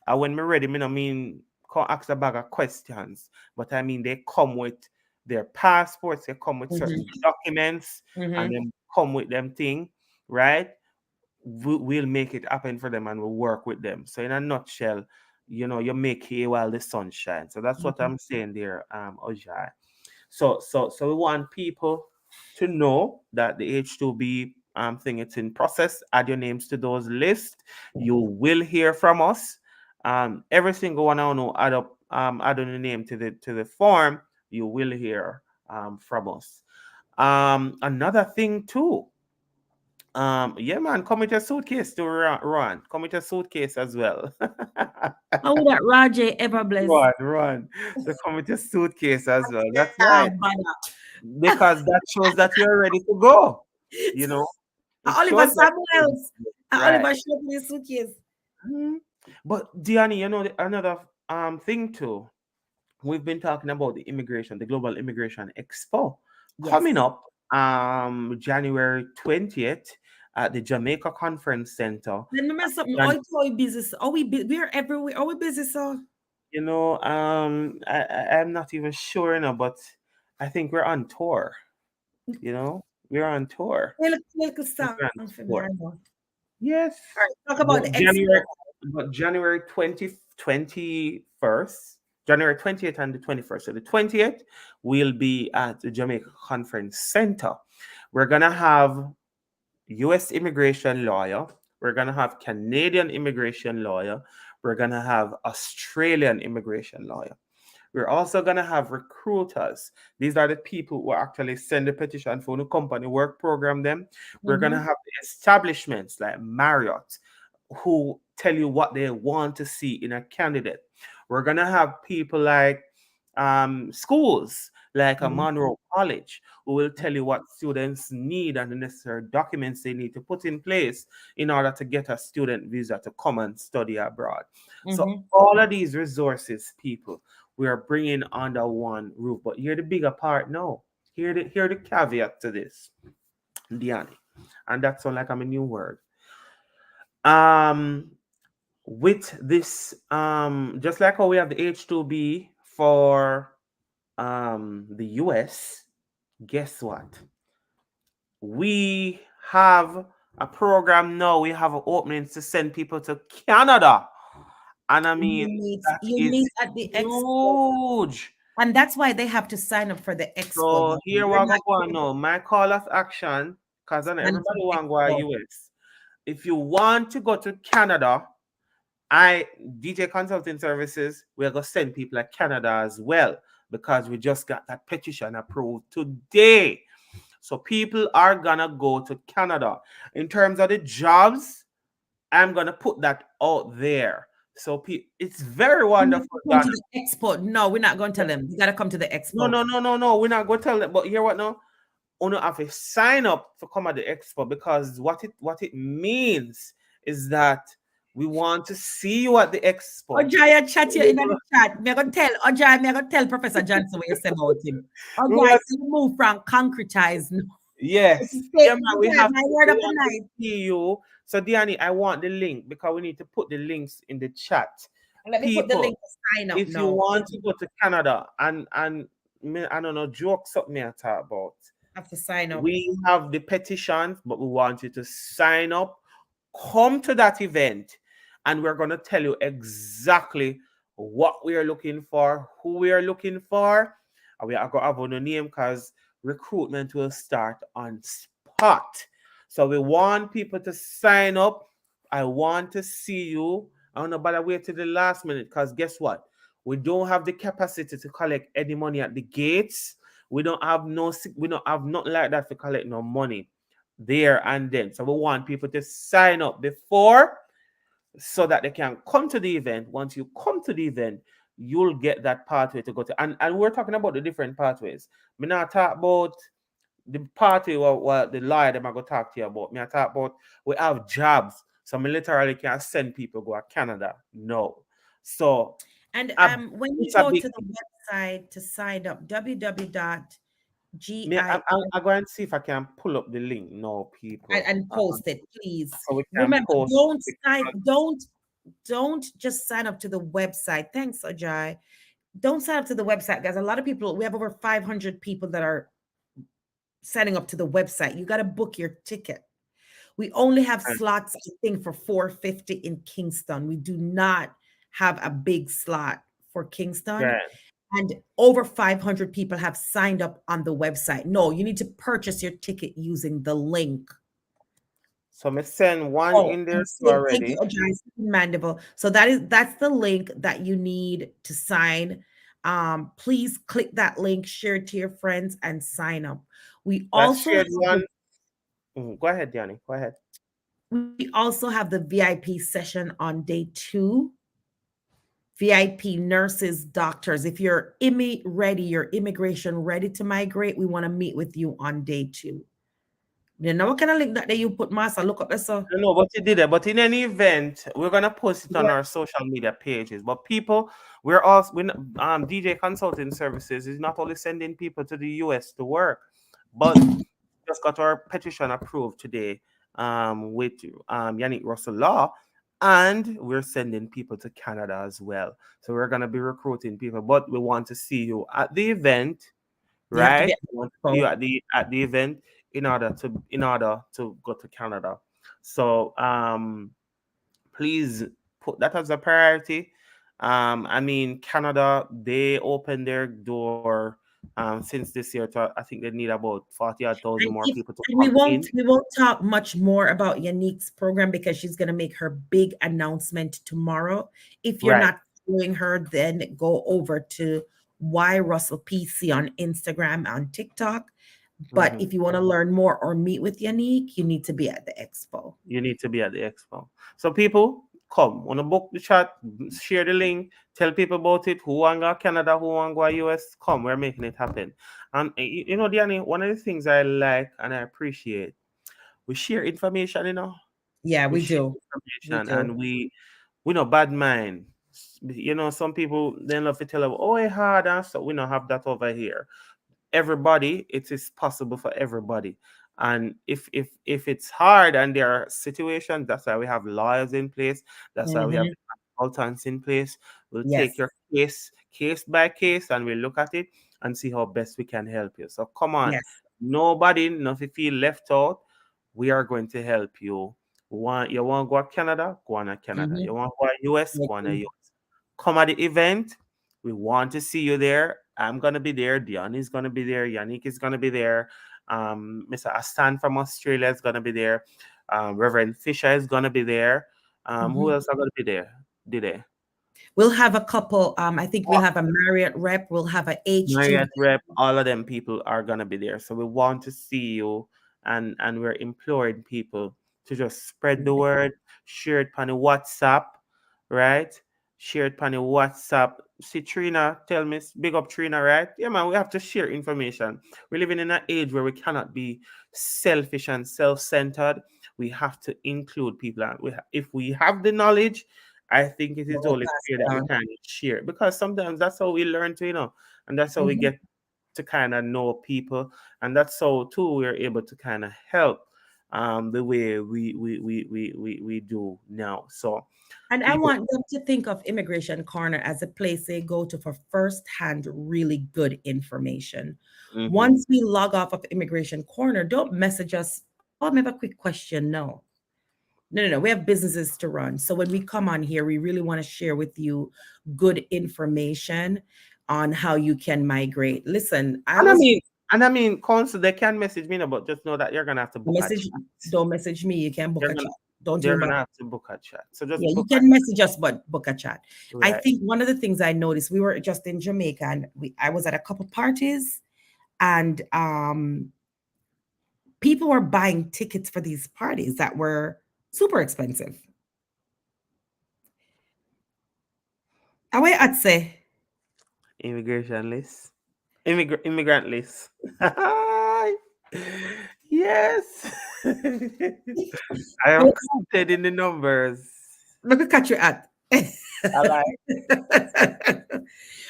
S1: And when me ready, me no mean come ask a bag of questions, but I mean they come with their passports, they come with certain
S3: mhm,
S1: documents, and
S3: mhm.
S1: then come with them thing, right? We'll make it happen for them and we'll work with them. So in a nutshell, you make hay while the sun shines. So that's what
S3: Mhm.
S1: I'm saying there, Ojai. So we want people to know that the H2B thing, it's in process. Add your names to those lists. You will hear from us. Every single one I know add on the name to the form, you will hear from us. Another thing too. Yeah, man, come with your suitcase to run. Come with your suitcase as well.
S3: How would that Rajay ever bless?
S1: Run. So come with your suitcase as well. That's
S3: Yeah,
S1: right.
S3: bother.
S1: Because that shows that you're ready to go. You know, it
S3: Oliver
S1: shows that you're ready
S3: Samuels.
S1: to go. Right.
S3: Oliver showed me his suitcase.
S1: Mhm. But Diani, another thing too. We've been talking about the immigration, the Global Immigration Expo coming
S3: Yes.
S1: up January 20th at the Jamaica Conference Center.
S3: Then remember something.
S1: And
S3: All busy. Are we're everywhere. Are we busy, so?
S1: I'm not even sure, but I think we're on tour. We're on tour.
S3: Little
S1: I think
S3: song
S1: we're
S3: for
S1: on
S3: me. I know.
S1: tour.
S3: All
S1: Yes,
S3: right. Talk about
S1: but
S3: the expo.
S1: January 21st, January 20th and the 21st. So the 20th, we'll be at the Jamaica Conference Center. We're gonna have US immigration lawyer, we're gonna have Canadian immigration lawyer, we're gonna have Australian immigration lawyer. We're also going to have recruiters. These are the people who actually send the petition for the company work program them. We're going to
S3: Mm-hmm.
S1: have the establishments like Marriott who tell you what they want to see in a candidate. We're going to have people like schools like a
S3: Mm-hmm.
S1: Monroe College who will tell you what students need and the necessary documents they need to put in place in order to get a student visa to come and study abroad. So
S3: Mm-hmm.
S1: all of these resources, people, we are bringing under one roof. But here the bigger part now. Here the caveat to this, Diani, and that sounds like I'm a new word. Um, with this, just like how we have the H2B for the US, guess what? We have a program now. We have openings to send people to Canada, and I mean that
S3: You
S1: is
S3: meet at the expo.
S1: huge.
S3: And that's why they have to sign up for the expo.
S1: So
S3: Now.
S1: here we
S3: You're
S1: go
S3: not
S1: on now. My call of action, because I know
S3: signing for
S1: everybody
S3: the
S1: want to go to
S3: expo.
S1: US. If you want to go to Canada, I DJ Consulting Services, we're gonna send people to Canada as well because we just got that petition approved today. So people are gonna go to Canada. In terms of the jobs, I'm gonna put that out there. So it's very
S3: You need
S1: wonderful,
S3: to come
S1: Donna.
S3: to the expo. No, we're not going to tell them. You got to come to the
S1: No,
S3: expo.
S1: no, no, no, no. We're not gonna tell them. But hear what now? Uno have to sign up to come at the expo because what it means is that we want to see you at the expo.
S3: Ojaya chat you in the chat. Me gonna tell Ojaya, me gonna tell Professor Johnson what you say about him.
S1: We
S3: Ojaya,
S1: want,
S3: say you move from concretize. No.
S1: yes, yeah, man.
S3: Ojaya, my word
S1: We
S3: of the
S1: want to
S3: night.
S1: see you. So, Diani, I want the link because we need to put the links in the chat.
S3: Let me put the
S1: People,
S3: link to sign up
S1: if you
S3: now.
S1: want to go to Canada and I don't know, jokes up me I talk about.
S3: Have to sign up.
S1: We have the petitions, but we want you to sign up, come to that event, and we're going to tell you exactly what we are looking for, who we are looking for. And we are going to have a name because recruitment will start on spot. So we want people to sign up. I want to see you. I don't know, but I wait till the last minute because guess what? We don't have the capacity to collect any money at the gates. We don't have nothing like that to collect no money there and then. So we want people to sign up before so that they can come to the event. Once you come to the event, you'll get that pathway to go to. And we're talking about the different pathways. Me not talk about the pathway what the lawyer them I go talk to you about. Me I talk about we have jobs. So me literally can send people go to Canada. No. So
S3: And
S1: a,
S3: when you
S1: it's a
S3: go
S1: big
S3: to the website to sign up,
S1: me,
S3: www.gis
S1: I'm going to see if I can pull up the link now, people.
S3: and post it, please.
S1: So we can
S3: Remember,
S1: post it.
S3: don't just sign up to the website. Thanks, Ajay. Don't sign up to the website, guys. A lot of people, we have over 500 people that are signing up to the website. You got to book your ticket. We only have
S1: And
S3: slots, I think, for 450 in Kingston. We do not have a big slot for Kingston.
S1: yeah.
S3: And over 500 people have signed up on the website. No, you need to purchase your ticket using the link.
S1: So me send one
S3: Oh,
S1: in there
S3: and
S1: too
S3: thank you,
S1: already.
S3: Ojai, Mandible. So that's the link that you need to sign. Please click that link, share it to your friends, and sign up. We
S1: So I
S3: also
S1: shared
S3: have
S1: one. Go ahead, Danny. Go ahead.
S3: we also have the VIP session on day 2. VIP nurses, doctors. If you're ready, you're immigration ready to migrate, we want to meet with you on day 2. You know what kind of link that day you put, Master? Look up this.
S1: I don't know what you did there, but in any event, we're gonna post it on
S3: Yeah.
S1: our social media pages. But people, we're also DJ Consulting Services is not only sending people to the US to work, but just got our petition approved today with Yannick Russell Law, and we're sending people to Canada as well. So we're gonna be recruiting people, but we want to see you at the event,
S3: You have to be
S1: right?
S3: at
S1: We want to
S3: the
S1: see you
S3: expo.
S1: at the event in order to go to Canada. So please put that as a priority. I mean, Canada, they opened their door since this year to, I think they need about 40,000
S3: And
S1: more
S3: if
S1: people to
S3: and
S1: come in.
S3: we won't talk much more about Yannick's program because she's gonna make her big announcement tomorrow. If you're
S1: Right.
S3: not following her, then go over to Y Russell PC on Instagram, on TikTok. But
S1: Mhm.
S3: if you want to learn more or meet with Yannick, you need to be at the expo.
S1: You need to be at the expo. So people, come on a book the chat, share the link, tell people about it. Who want to go Canada, who want to go US, come. We're making it happen. And you know, Danny, one of the things I like and I appreciate, we share information.
S3: Yeah,
S1: We
S3: we
S1: share
S3: do. We
S1: information,
S3: do.
S1: and we know bad mind. You know, some people they love to tell them, oh, it's hard, and so we don't have that over here. Everybody, it is possible for everybody. And if it's hard and there are situations, that's why we have lawyers in place. That's why we have
S3: Hmm.
S1: consultants in place. We'll take
S3: Yes.
S1: your case by case, and we'll look at it and see how best we can help you. So come on,
S3: Yes.
S1: nobody, nothing feel left out. We are going to help you. You want to go to Canada? Go on to Canada.
S3: Hmm.
S1: You want to go to US? Go on to US. Come at the event. We want to see you there. I'm gonna be there. Dion is gonna be there. Yannick is gonna be there. Mr. Astan from Australia is gonna be there. Reverend Fisher is gonna be there. Who
S3: Hmm.
S1: else are gonna be there? Did they?
S3: We'll have a couple. I think we'll have a Marriott rep. We'll have a H2.
S1: Marriott Rep, all of them people are gonna be there. So we want to see you, and we're imploring people to just spread the word, share it on the WhatsApp, right? Share it on the WhatsApp. See Trina, tell me, big up Trina, right? Yeah, man, we have to share information. We're living in an age where we cannot be selfish and self-centered. We have to include people, and if we have the knowledge, I think it is
S3: We'll
S1: only
S3: pass
S1: fair
S3: it
S1: that we
S3: on.
S1: can share it, because sometimes that's how we learn to, and that's how we
S3: Mhm.
S1: get to kind of know people, and that's how too we're able to kind of help the way we do now. So
S3: And I
S1: people.
S3: want them to think of Immigration Corner as a place they go to for first-hand, really good information.
S1: Hmm.
S3: Once we log off of Immigration Corner, don't message us. Oh, I have a quick question. No. No, no, no. We have businesses to run. So when we come on here, we really want to share with you good information on how you can migrate. Listen, I
S1: and i
S3: was
S1: mean and I mean, council, they can message me now, but just know that you're gonna have to book a
S3: message,
S1: chat.
S3: don't message me. You can book
S1: you're
S3: a
S1: gonna
S3: chat. Don't
S1: they're
S3: even bother.
S1: gonna have to book a chat, so just
S3: Yeah, you
S1: book a
S3: can message us, but book a chat. I
S1: right.
S3: think one of the things I noticed, we were just in Jamaica and I was at a couple parties and people were buying tickets for these parties that were super expensive. Away I'd say,
S1: Immigration list. Immigrant list. Yes. I have
S3: oh,
S1: counted in the numbers.
S3: look at catch you at.
S1: I like,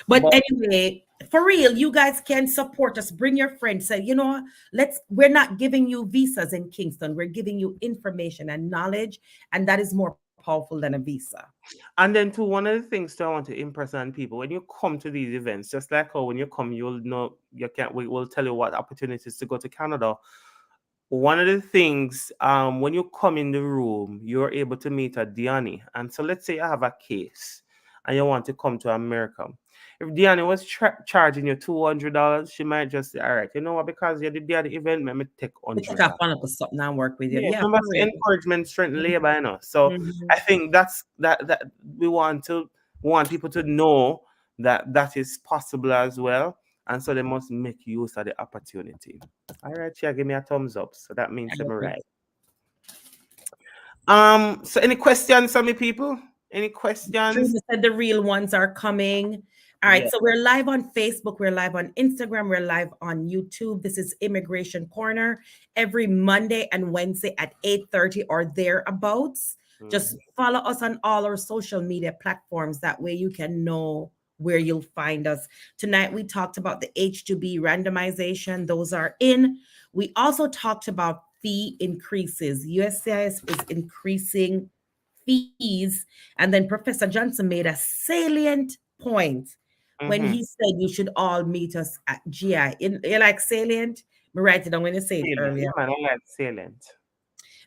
S3: But
S1: but
S3: anyway, for real, you guys can support us. Bring your friends. Say, we're not giving you visas in Kingston. We're giving you information and knowledge, and that is more powerful than a visa.
S1: and then too, one of the things too I want to impress on people, when you come to these events, just like how when you come, you'll know you can't we will tell you what opportunities to go to Canada. One of the things, when you come in the room, you're able to meet a Diani. And so let's say you have a case and you want to come to America. If Diani was charging you $200, she might just say, all right, you know what, because you're the day of the event, let me take
S3: We take a
S1: $100.
S3: fun up something and work with you.
S1: Yeah,
S3: Yeah,
S1: remember,
S3: for real.
S1: encouragement, strength, labor, So
S3: Mhm.
S1: I think that we want people to know that that is possible as well, and so they must make use of the opportunity. All right, yeah, give me a thumbs up. So that means I'm
S3: I
S1: right. So any questions, some people? Any questions?
S3: Trina said the real ones are coming. All right,
S1: Yeah.
S3: so we're live on Facebook, we're live on Instagram, we're live on YouTube. This is Immigration Corner every Monday and Wednesday at 8:30 or thereabouts. Just
S1: Mhm.
S3: follow us on all our social media platforms. That way you can know where you'll find us. Tonight we talked about the H2B randomization. Those are in. We also talked about fee increases. USCIS is increasing fees. And then Professor Johnson made a salient point when
S1: Mhm.
S3: he said you should all meet us at GI. You like salient? Me write it down when you say it
S1: Salient.
S3: earlier.
S1: Yeah, man, I like salient.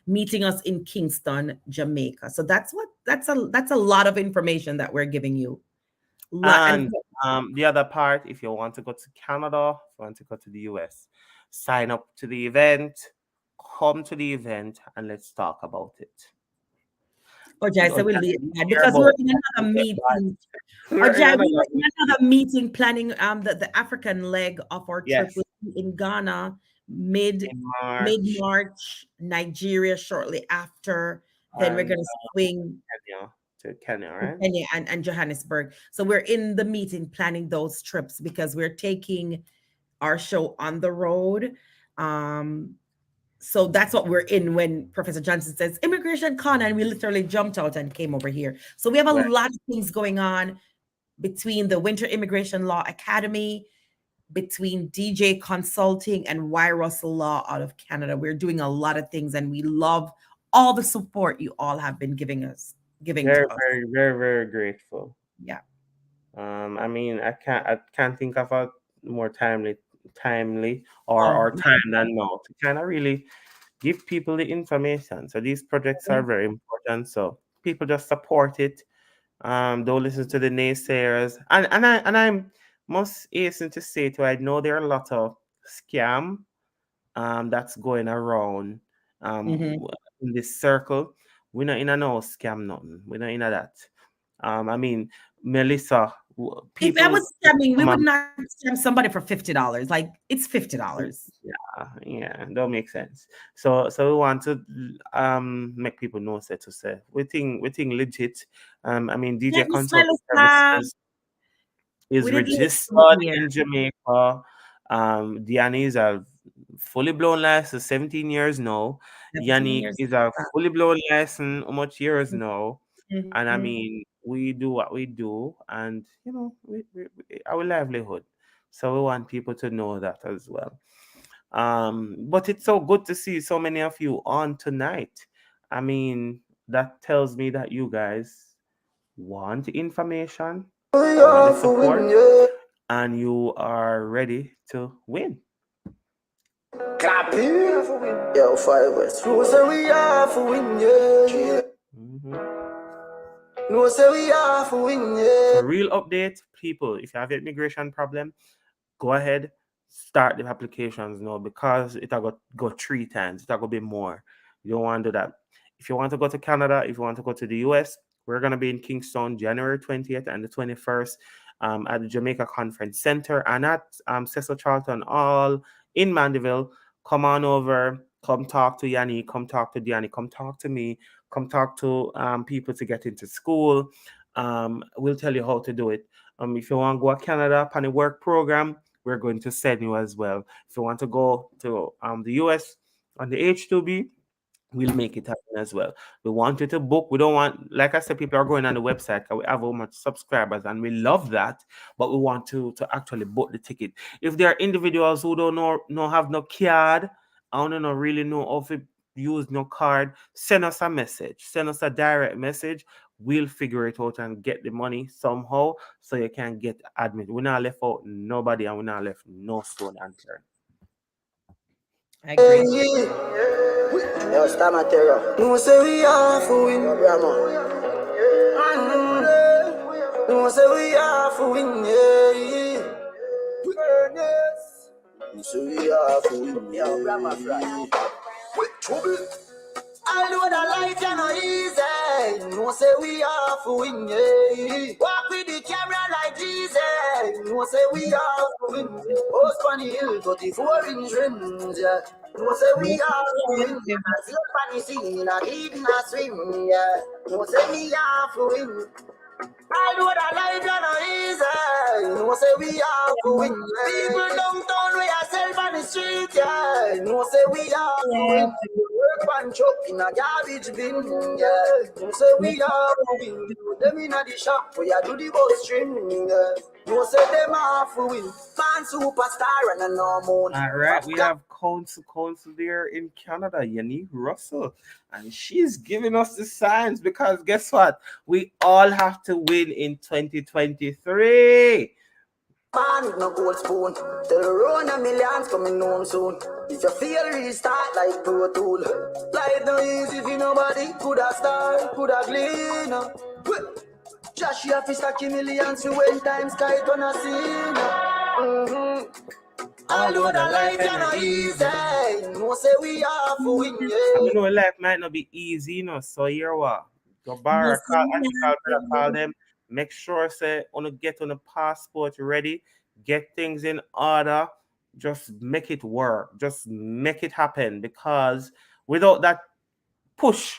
S3: Meeting us in Kingston, Jamaica. So that's a lot of information that we're giving you. And
S1: And the other part, if you want to go to Canada, if you want to go to the US, sign up to the event, come to the event, and let's talk about it.
S3: or Jai
S1: We
S3: said
S1: don't
S3: we'll
S1: care
S3: leave that
S1: care
S3: because we're
S1: about
S3: in
S1: that.
S3: another meeting. Or
S1: We're in
S3: Jai, we
S1: another
S3: were in
S1: meeting.
S3: another meeting planning the African leg of our trip. We'll
S1: Yes,
S3: be in Ghana mid
S1: in
S3: mid
S1: March,
S3: March, Nigeria shortly after. Then we're
S1: and
S3: gonna swing
S1: Kenya,
S3: to
S1: right?
S3: Kenya and Johannesburg. So we're in the meeting planning those trips because we're taking our show on the road. Um, So that's what we're in when Professor Johnson says immigration con, and we literally jumped out and came over here. So we have a
S1: Well,
S3: lot of things going on between the Winter Immigration Law Academy, between DJ Consulting and Y Russell Law out of Canada. We're doing a lot of things, and we love all the support you all have been giving to
S1: very,
S3: us.
S1: very, very, very grateful.
S3: Yeah.
S1: I mean, I can't think of a more timely or
S3: Oh,
S1: time than now to kind of really give people the information. So these projects are very important. So people just support it. Don't listen to the naysayers. And I must hasten to say too, I know there are a lot of scam that's going around um
S3: mhm.
S1: in this circle. We're not in a no scam nothing. We're not in a that. I mean, Melissa,
S3: If I
S1: people
S3: was scamming, we
S1: come
S3: would
S1: and
S3: not scam somebody for $50. Like it's $50.
S1: yeah, don't make sense. So we want to make people know that to say we think legit. I mean DJ
S3: Let me smell
S1: Consulting
S3: a star.
S1: Services is
S3: We didn't hear it
S1: registered
S3: here.
S1: in Jamaica. Diani is a fully blown license, 17 years now.
S3: 17
S1: Yannick
S3: years.
S1: is a fully blown license, how much years now? And I
S3: Mhm.
S1: mean, we do what we do, and our livelihood. So we want people to know that as well. But it's so good to see so many of you on tonight. I mean, that tells me that you guys want information,
S2: We
S1: want the
S2: are for
S1: support,
S2: win, yeah.
S1: and you are ready to win.
S2: Clap it. Yo, 5 West. No say we are for win, yeah.
S1: Mhm.
S2: No say we are for win,
S1: So,
S2: yeah.
S1: real update, people. If you have an immigration problem, go ahead, start the applications now because it'll go 3 times. It'll go be more. You don't want to do that. If you want to go to Canada, if you want to go to the US, we're gonna be in Kingston January 20th and the 21st at the Jamaica Conference Center and at Cecil Charlton Hall in Mandeville. Come on over, come talk to Yanni, come talk to Diani, come talk to me, come talk to people to get into school. We'll tell you how to do it. If you want to go to Canada on a work program, we're going to send you as well. If you want to go to the US on the H2B, we'll make it happen as well. We want you to book. We don't want, like I said, people are going on the website because we have how much subscribers and we love that, but we want to actually book the ticket. If there are individuals who don't know, no have no card, I don't know really know how to use no card, send us a message, send us a direct message. We'll figure it out and get the money somehow so you can get admit. We're not left out nobody and we're not left no stone unturned.
S3: I
S2: Hey,
S3: agree.
S2: yeah. Yo, star material. No say we are for win, Brahma. No say we are for win, yeah. No say we are for win, yeah. Brahma fry. Trouble. I know that life is not easy. No say we are for win, yeah. Walk with the camera like Jesus. No say we are for win. Post on the hill, 34-inch rims, yeah. No say we are for win. I see up on the scene, I keep in a swim, yeah. No say we are for win. I know that life is not easy. No say we are for win. People downtown we are self on the street, yeah. No say we are for win. Work one truck in a garbage bin, yeah. No say we are for win. Them in a the shop where you do the bus string, yeah. No say them are for win. Man superstar and a no moon.
S1: All right, we have council there in Canada, Yanni Russell, and she's giving us the signs because guess what? We all have to win in 2023.
S2: Man with no gold spoon. Tell the run a millions coming home soon. If you feel restart like Pro Tool. Life no easy if nobody could have start, could have clean. Josh, you have to stack your millions to when times sky gonna see. All over the life you know easy. No say we are for win,
S1: I
S2: yeah.
S1: mean, no, life might not be easy, So here what? Go
S3: No,
S1: bar, call, auntie call, brother, call
S3: sir.
S1: them. Make sure say on to get on the passport ready, get things in order. Just make it work. Just make it happen because without that push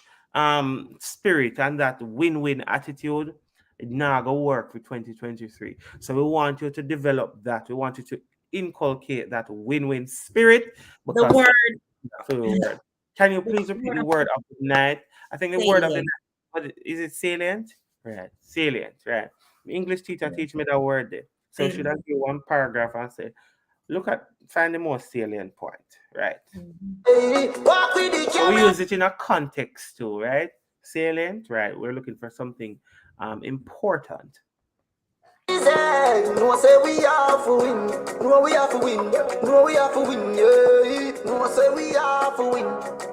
S1: spirit and that win-win attitude, it not gonna work for 2023. So we want you to develop that. We want you to inculcate that win-win spirit
S3: The
S1: because
S3: word
S1: favorite word. Can you
S3: Which
S1: please repeat
S3: word
S1: the
S3: of
S1: word of the night? I think the word of the
S3: salient?
S1: night. Is it salient? Right. Salient. Right. The English teacher teach me that word there. So should I
S3: Salient.
S1: give one paragraph and say, look at find the most salient point. Right.
S3: Mhm.
S2: Walk with the
S1: So we
S2: camera.
S1: use it in a context too, right? Salient, right? We're looking for something important.
S2: No say we are for win. No we are for win. No we are for win. Yeah. No say we are for win.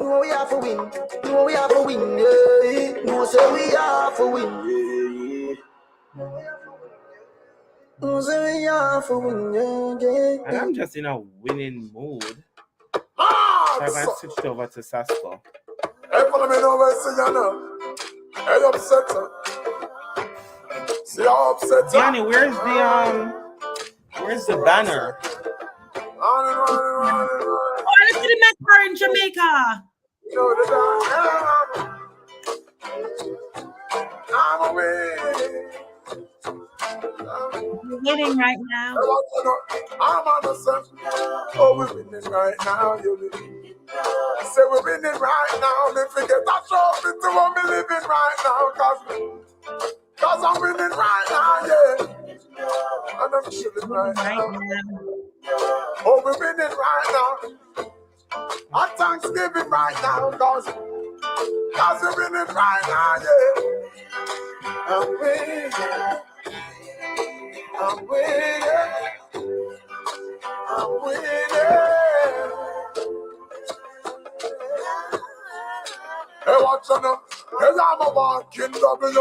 S2: No we are for win. No we are for win. Yeah. No say we are for win. Yeah. No say we are for win. Yeah.
S1: And
S2: Yeah.
S1: I'm just in a winning mood.
S2: Ah,
S1: So I'm going to
S2: so.
S1: switch it over to Sasko.
S2: Hey, follow me now, where see you now. Hey, upset. See how upset.
S1: Diani, where's the banner?
S3: Oh, let's see the Met in Jamaica.
S2: I'm away.
S3: We're winning right now.
S2: I'm on the sun. Oh, we're winning right now. You winning. Say we're winning right now. They forget that trophy to what we living right now. Cause I'm winning right now, yeah. And I'm chilling right
S3: Winning right
S2: now.
S3: now.
S2: Oh, we're winning right now. On Thanksgiving right now. Cause we're winning right now, yeah. I'm winning. I'm winning. I'm winning. Hey, watch out now. Hey, I'm a walking W.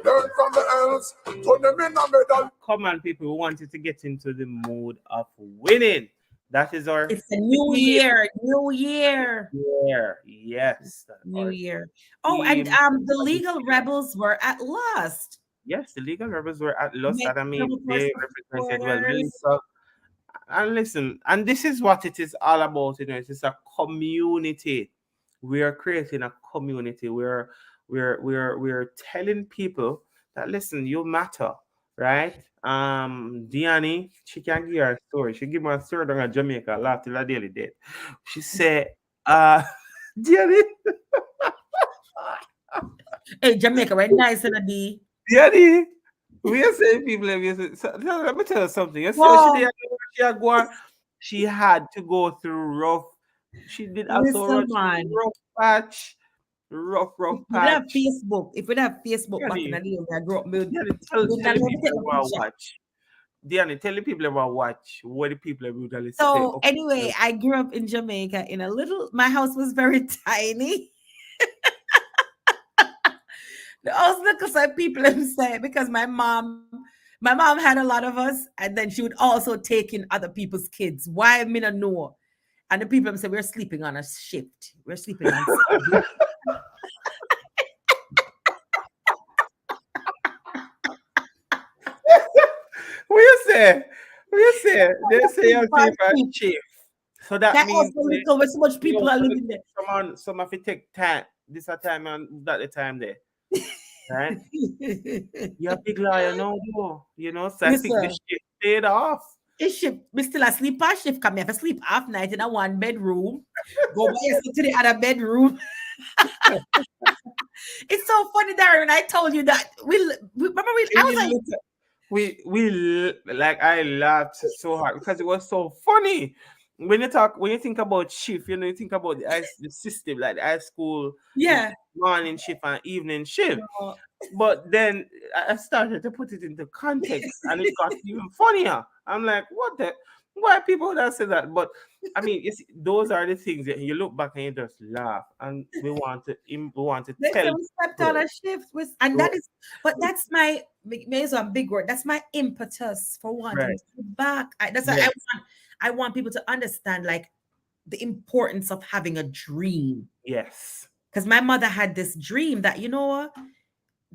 S2: Learn from the else. Put them in the middle.
S1: Come on, people. We wanted to get into the mood of winning. That is our
S3: It's a new
S1: theme
S3: year. New year.
S1: here. Yes, that's
S3: New
S1: our
S3: year. Oh, and
S1: theme
S3: the
S1: for this
S3: legal
S1: year.
S3: rebels were at last.
S1: Yes, the legal rebels were at loss.
S3: Make
S1: And I mean,
S3: double for
S1: they represented well.
S3: supporters.
S1: Melissa, and listen, and this is what it is all about. It's a community. We are creating a community. We're telling people that listen, you matter, right? Diani, she can give her a story. She give me a story down in Jamaica, laugh till a daily date. She said, Diani,
S3: Hey, Jamaica, we're nice in a D.
S1: Diani, we are saying people have used so let me tell you something. You see how she
S3: Whoa,
S1: did she had go she had to go through rough. She did also
S3: listen,
S1: rough
S3: man.
S1: rough patch, rough
S3: If we have
S1: patch.
S3: Facebook, if we have Facebook back in
S1: Diani,
S3: the day, when I grew up,
S1: Diani,
S3: we
S1: tell
S3: not
S1: the
S3: even
S1: people
S3: take a
S1: about
S3: picture.
S1: watch. Diani, tell the people about watch. What the people brutally say.
S3: So
S1: Okay.
S3: anyway, I grew up in Jamaica in a little. My house was very tiny. The house look like people them say because my mom had a lot of us, and then she would also take in other people's kids. Why me not know? And the people them say we're sleeping on a shift. We're sleeping on Sunday.
S1: What you say? What you say? They say
S3: Sleep
S1: you
S3: on
S1: sleep at
S3: shift.
S1: chief. So that
S3: That
S1: means
S3: house so little where so much
S1: you
S3: people
S1: know,
S3: are
S1: so
S3: living there.
S1: some of it take time. This a time and that the time there. Right? You're a big liar now, though. So I think the
S3: Listen,
S1: shift paid off.
S3: it's shift. Me still a sleep on shift. Come here for sleep half night in a one bedroom. Go by yourself to the other bedroom. It's so funny, Darren. I told you that we remember I
S1: And
S3: was
S1: we
S3: like,
S1: look at like I laughed so hard because it was so funny. When you think about shift, you think about the system, like the high school, the
S3: yeah,
S1: morning shift and evening shift.
S3: no.
S1: But then I started to put it into context and it got even funnier. I'm like, what the why people that say that? But I mean, you see, those are the things that you look back and you just laugh, and we want to
S3: Next
S1: tell
S3: time we stepped on
S1: people.
S3: a shift with, and that is, but that's my maybe a big word. That's my impetus for wanting
S1: Right.
S3: to go back. That's why
S1: Yes.
S3: I want people to understand like the importance of having a dream.
S1: Yes.
S3: Because my mother had this dream that, you know what,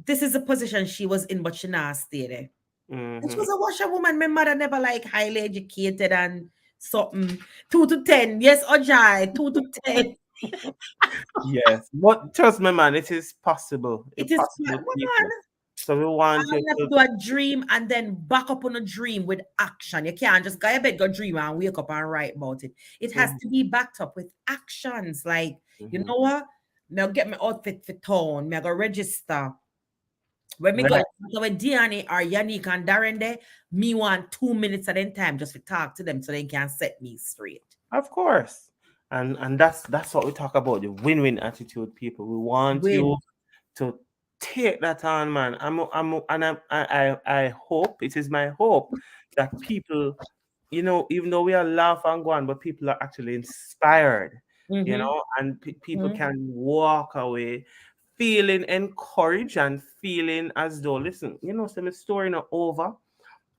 S3: this is a position she was in, but she not stay there. And she
S1: Hmm.
S3: was a washerwoman. My mother never like highly educated and something. 2 to 10. Yes, Ojai, 2 to 10.
S1: Yes. But trust me, man, it is possible.
S3: It is
S1: Impossible,
S3: woman.
S1: people. So we want
S3: All
S1: you
S3: you have to
S1: to.
S3: do a dream and then back up on a dream with action. You can't just go to bed, go dream and wake up and write about it. It has
S1: Mhm,
S3: to be backed up with actions. Like, you
S1: mhm.
S3: know what? Now get my outfit for town. Me I go register. When me go
S1: Right.
S3: with Diani or Yannick and Darren there, me want 2 minutes at them time just to talk to them so they can set me straight.
S1: Of course. And that's what we talk about, the win-win attitude, people. We want you
S3: Win.
S1: to take that on, man. I hope, it is my hope that people, even though we are laugh and go on, but people are actually inspired,
S3: Mm-hmm.
S1: and people
S3: Mm-hmm.
S1: can walk away feeling encouraged and feeling as though, listen, so my story not over.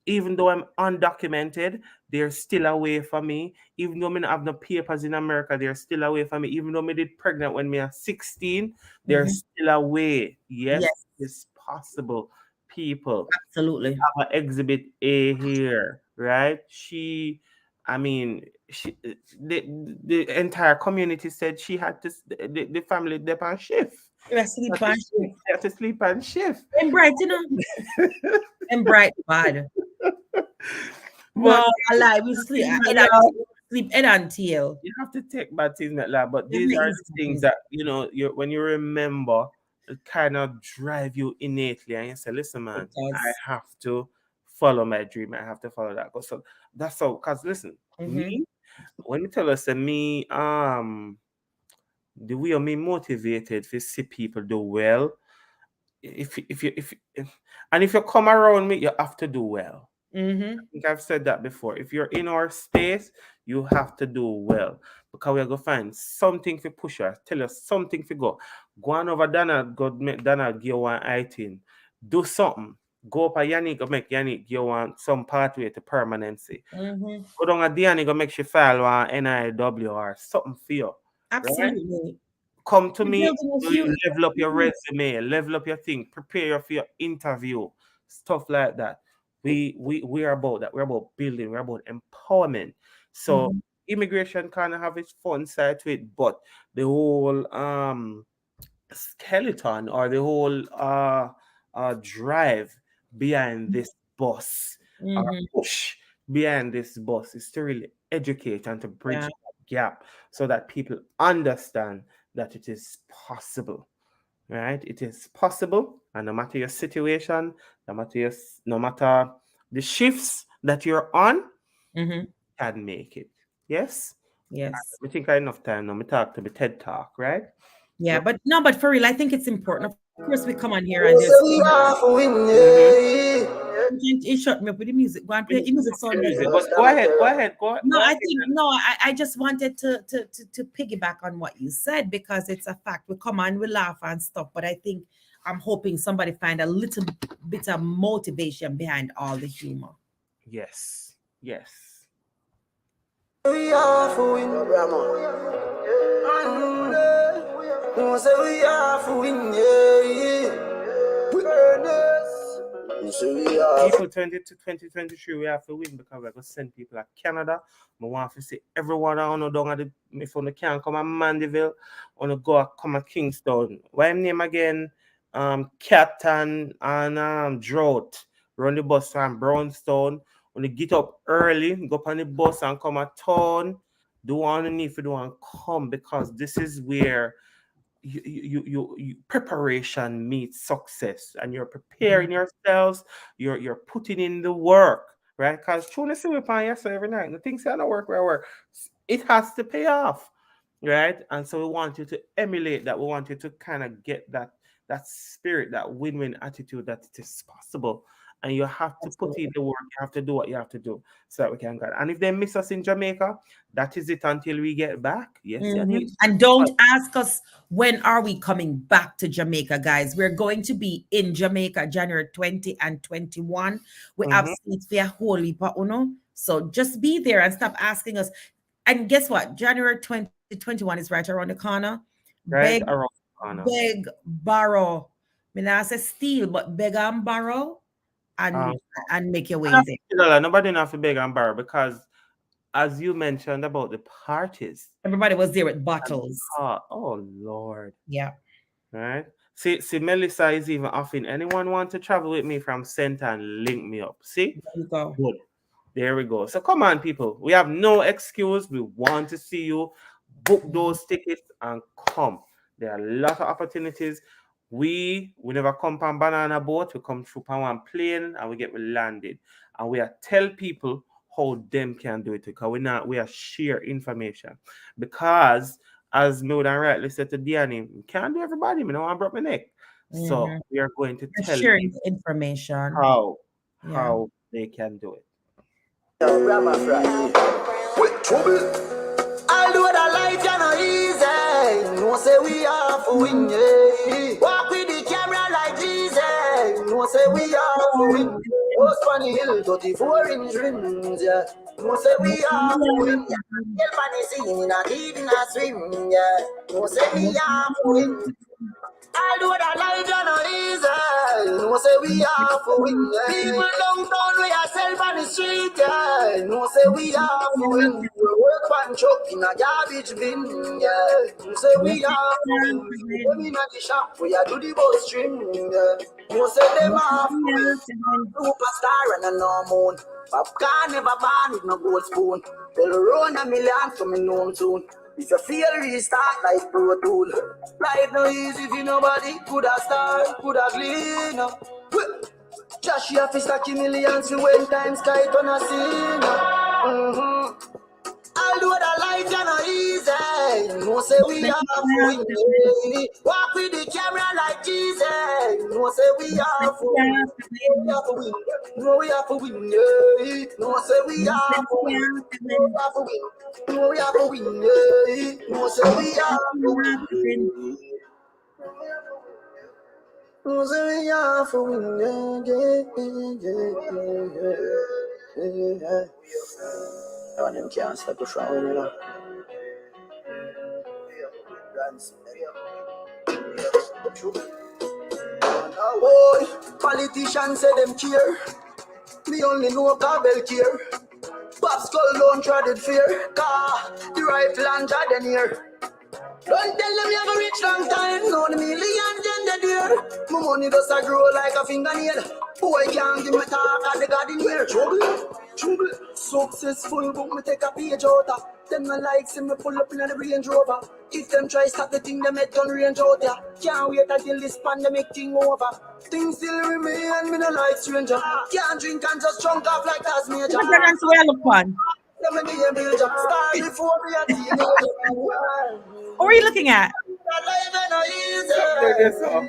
S1: Even though I'm undocumented, they're still away from me. Even though I don't have no papers in America, they're still away from me. Even though I did pregnant when me are 16, they're
S3: Mm-hmm.
S1: still away. Yes,
S3: Yes,
S1: it's possible. People
S3: absolutely.
S1: have an exhibit A here, right? I mean, the entire community said she had to, the family dep on shift.
S3: Let's sleep and shift.
S1: They had to sleep on shift.
S3: And bright, and bright bad.
S1: But
S3: No, I lie. We sleep head and tail. Sleep head and tail.
S1: you have to take bad things like that, but
S3: Them
S1: these
S3: the
S1: are
S3: easy
S1: the things
S3: things.
S1: that when you remember, it kind of drive you innately, and you say, "Listen,
S3: It
S1: man, I
S3: does.
S1: have to follow my dream. I have to follow that." So that's so. Cause listen,
S3: Mm-hmm.
S1: me when you tell us that me the way me motivated to see people do well, and if you come around me, you have to do well.
S3: Mm-hmm.
S1: Think I've said that before. If you're in our space, you have to do well because we're gonna find something to push us. Tell us something to go. Go on over Donald, go make Donald give one item. Do something. Go up a Yannick, go make Yannick give one some pathway to permanency.
S3: Mm-hmm.
S1: Go down a Diani, go make she file one NIW or something for you. Right?
S3: Absolutely.
S1: Come to
S3: You're
S1: me,
S3: building a
S1: you
S3: huge.
S1: level up your resume, level up your thing, prepare you for your interview, stuff like that. We are about that. We're about building, we're about empowerment. So
S3: Mm-hmm.
S1: immigration kind of have its fun side to it, but the whole skeleton or the whole drive behind this bus or
S3: Mm-hmm.
S1: push behind this bus is to really educate and to bridge
S3: Yeah.
S1: that gap so that people understand that it is possible, right? It is possible, and no matter your situation, no matter the shifts that you're on,
S3: Mm-hmm.
S1: can make it. Yes,
S3: Yes.
S1: we think I enough time now. Me talk to the TED Talk, right?
S3: Yeah,
S1: Right.
S3: but no, but for real, I think it's important. Of course, we come on here and
S2: You
S3: there's
S2: say we are for win,
S1: Mm-hmm.
S2: yeah.
S3: it shut me up with the music. Go and play the music sound nice.
S1: Music, but go ahead,
S3: No,
S1: go
S3: I
S1: ahead.
S3: think no, I just wanted to piggyback on what you said because it's a fact. We come on, we laugh and stuff, but I think I'm hoping somebody find a little bit of motivation behind all the humor.
S1: Yes, yes.
S2: We are for win, you say we are for win, yeah. We earn this. You say we are.
S1: People 20 to 2023, we have to win because we're going to send people at Canada. I want to see everyone I know down at the, if you can't come at Mandeville, I want to go come at Kingston. What name again? Cat and Drought. Run the bus from Brownstone. When you get up early, go up on the bus and come at town. Do what you need to do and come because this is where preparation meets success, and you're
S3: Mhm.
S1: preparing yourselves, you're putting in the work, right? Because trying to see upon yourself every night, the things that don't work where work, it has to pay off, right? And so we want you to emulate that. We want you to kind of get that spirit, that win-win attitude, that it is possible, and you have to put in
S3: Absolutely.
S1: the work. You have to do what you have to do so that we can get. And if they miss us in Jamaica, that is it until we get back. Yes, you need.
S3: Mhm. And don't ask us when are we coming back to Jamaica, guys. We're going to be in Jamaica January 20 and 21. We have
S1: Mhm.
S3: seats for a whole heap of uno. So just be there and stop asking us. And guess what? January 2021 is right around the corner. Beg,
S1: Right around the corner.
S3: beg, borrow. Me not say steal, but beg and borrow
S1: Um,
S3: and make your way
S1: and
S3: there.
S1: $50, nobody not to beg and borrow because, as you mentioned about the parties,
S3: Everybody was there with
S1: and
S3: bottles.
S1: oh Lord,
S3: Yeah.
S1: right? See, Melissa is even offering anyone want to travel with me from Center and link me up. See,
S3: There you go.
S1: good. There we go. So come on, people. We have no excuse. We want to see you. Book
S3: Mhm.
S1: those tickets and come. There are a lot of opportunities. We never come on banana boat. We come through on one plane and we landed. And we are tell people how them can do it because we are share information. Because as me would rightly said to Danny, we can't do everybody. Me no want broke my neck. So
S3: Mhm.
S1: we are going to
S3: You're
S1: tell
S3: sharing
S1: people
S3: the information.
S1: how
S3: Yeah.
S1: how they can do it.
S2: Yo, grandma fry. With trouble. Although the life you know easy, no say we are for win, yeah. Walk with the camera like Jesus, no say we are for win. Post on the hill, 34-inch rims, yeah. No say we are for win, yeah. Help on the scene, not even a swim, yeah. No say we are for win. Although the life you know easy, no say we are for win. Yeah. People downtown we are self on the street, yeah. No say we are for win. We work and truck in a garbage bin, yeah. No say we are for win. When we not the shop, we are do the bus trim, yeah. No say them are for win. Superstar and a no moon. Popcorn never born with no gold spoon. They'll run a million for me known soon. If you feel restart like Pro Tool. Life no easy if you nobody could have start, could have clean up. Josh, you have to stack your millions for when times sky turn a scene. Mm-hmm. Although the life you know easy, no say we are for win. Walk with the camera like Jesus, no say we are for win. No we are for win, no we are for win. Yeah. No say we are for win, no we are for win, no we are for win. Yeah. No say we are for win. No say we are for win. Yeah, yeah. Oh, them can't stop us from winning. Boy, politicians say them care. Me only know Cabell care. Pop skull don't treaded fear. Car, the right plan tried here. Don't tell them you have a rich long time. No, the million gender dear. My money does a grow like a fingernail. Boy can't give me talk at the garden here. Trouble, trouble. Successful, but me take a page out of. Them no like see me pull up in the Range Rover. If them try start the thing, they make done range out there. Can't wait until this pandemic thing over. Things still remain, me no like stranger. Can't drink and just drunk off like as major.
S3: Look at pregnancy where I look on.
S2: Let me be a major. Start before me a teenager.
S3: What are you looking at?
S1: There, so.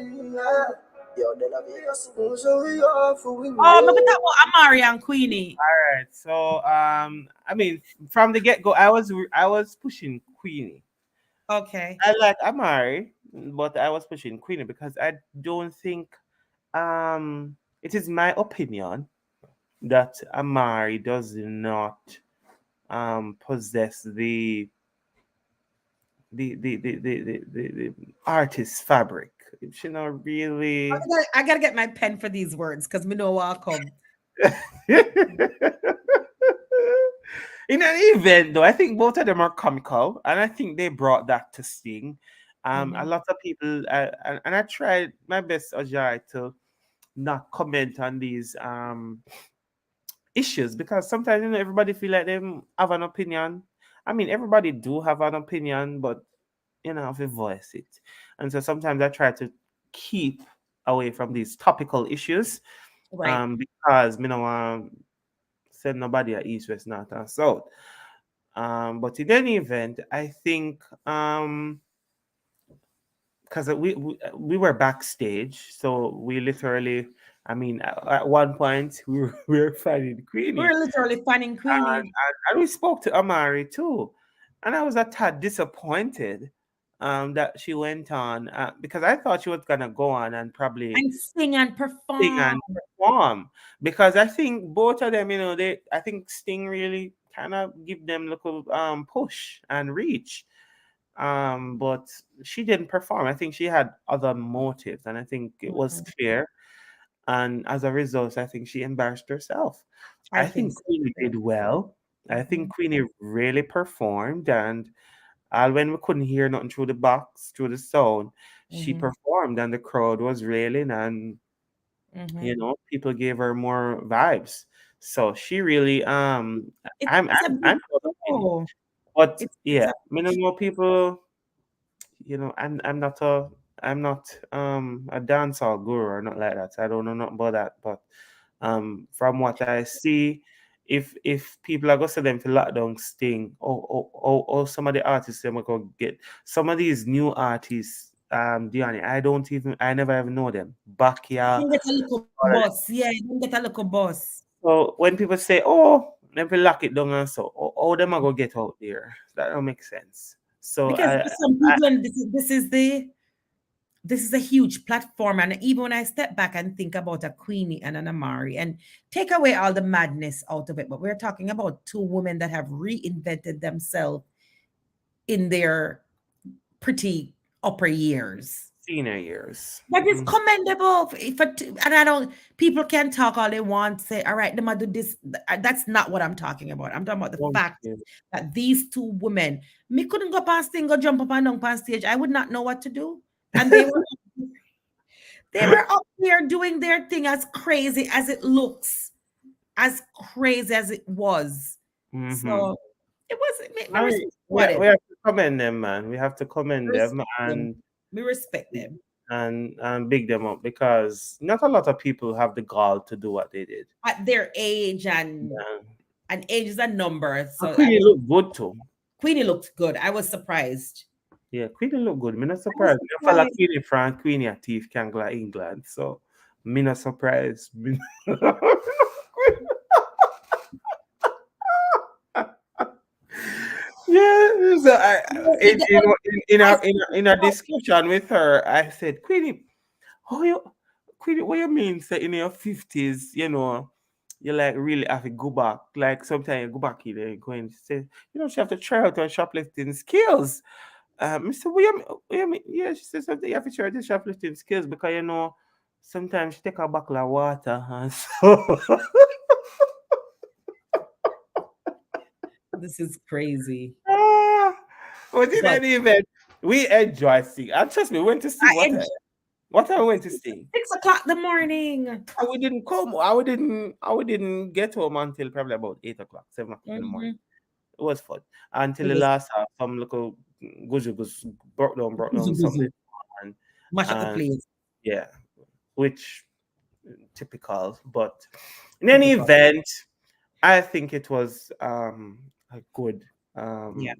S2: Yo, de la vida, so we are for win.
S3: Oh, maybe talk about Amari and Queenie.
S1: All right. So I mean, from the get go, I was pushing Queenie.
S3: Okay.
S1: I like Amari, but I was pushing Queenie because I don't think it is my opinion that Amari does not possess the artist fabric. She not really.
S3: I gotta get my pen for these words because me know I'll come.
S1: In an event, though, I think both of them are comical, and I think they brought that to Sting. A
S3: Mhm.
S1: lot of people, and I tried my best, Ajay, to not comment on these issues because sometimes everybody feel like they have an opinion. I mean, everybody do have an opinion, but have to voice it. And so sometimes I try to keep away from these topical issues
S3: Right.
S1: because me no want send nobody at east, west, north, and south. But in any event, I think because we were backstage, so we literally, I mean, at one point we were finding Queenie,
S3: We're literally finding Queenie
S1: and we spoke to Amari too, and I was a tad disappointed that she went on because I thought she was gonna go on and probably
S3: and sing and
S1: sing
S3: perform.
S1: and perform because I think both of them, they I think Sting really kind of give them little push and reach. But she didn't perform. I think she had other motives, and I think it was
S3: Mhm.
S1: clear. And as a result, I think she embarrassed herself.
S3: I
S1: I
S3: think
S1: think
S3: so
S1: Queenie
S3: too.
S1: did well. I think
S3: Mhm.
S1: Queenie really performed, and when we couldn't hear nothing through the box, through the sound, she
S3: Mm-hmm.
S1: performed and the crowd was railing, and
S3: Mm-hmm.
S1: people gave her more vibes. So she really I'm
S3: It's a
S1: I'm
S3: big
S1: I'm proud of Queenie.
S3: show.
S1: But
S3: It's
S1: yeah,
S3: a
S1: I
S3: big
S1: don't know people, I'm not a dancehall guru or not like that. I don't know nothing about that. But from what I see, if people are gonna say them for lockdown sting, some of the artists them are gonna get some of these new artists, Diani, I never even know them. Bakia.
S3: You get a little boss. Yeah, you get a little boss.
S1: So when people say, "Oh, them will lock it down," and so, oh, them are gonna get out there. That don't make sense. So
S3: Because for some people, and this is a huge platform. And even when I step back and think about a Queenie and an Amari and take away all the madness out of it, but we're talking about two women that have reinvented themselves in their pretty upper years.
S1: senior years.
S3: That is commendable. And I don't, people can talk all they want, say, all right, them do this. That's not what I'm talking about. I'm talking about the
S1: Don't
S3: fact
S1: you?
S3: that these two women, me couldn't go past thing, go jump up and down past stage. I would not know what to do. And they were up there doing their thing as crazy as it looks, as crazy as it was.
S1: Mm-hmm.
S3: So it was, me
S1: I mean,
S3: respect what
S1: we
S3: it.
S1: have to commend them, man. We have to
S3: Me
S1: commend them
S3: respect them. Me respect them.
S1: and big them up, because not a lot of people have the gall to do what they did.
S3: At their age,
S1: Yeah.
S3: and age is a number.
S1: And
S3: So I
S1: Queenie
S3: mean,
S1: looked good too.
S3: Queenie looked good. I was surprised.
S1: Yeah, Queenie looked good. Me not
S3: I was
S1: surprised. Me follow
S3: surprised.
S1: Queenie from Queenie a thief can go to England. So me not surprised. Yeah, so
S3: The only- I
S1: in a discussion with her, I said, Queenie, how you, Queenie, what you mean? Say in your 50s, you like really have to go back. Like sometimes you go back here and go and say, she have to try out her shoplifting skills. I said, what you mean? Yeah, she said something. You have to try the shoplifting skills because sometimes she take a bottle of water and so.
S3: This is crazy.
S1: Ah, but in
S3: But
S1: any event, we enjoy sing. And trust me, we went to sing.
S3: I
S1: What time?
S3: enjoy
S1: What time we went to sing?
S3: 6 o'clock in the morning.
S1: And we didn't come. I we didn't get home until probably about 8 o'clock, 7 o'clock in the morning.
S3: Mhm.
S1: It was fun until
S3: It
S1: the
S3: was
S1: last half. Some little goose brought
S3: guzu
S1: down
S3: guzu.
S1: something, and
S3: Mash up the
S1: and
S3: place.
S1: yeah, which typical. But in any
S3: Typical.
S1: event, I think it was a good
S3: Yeah.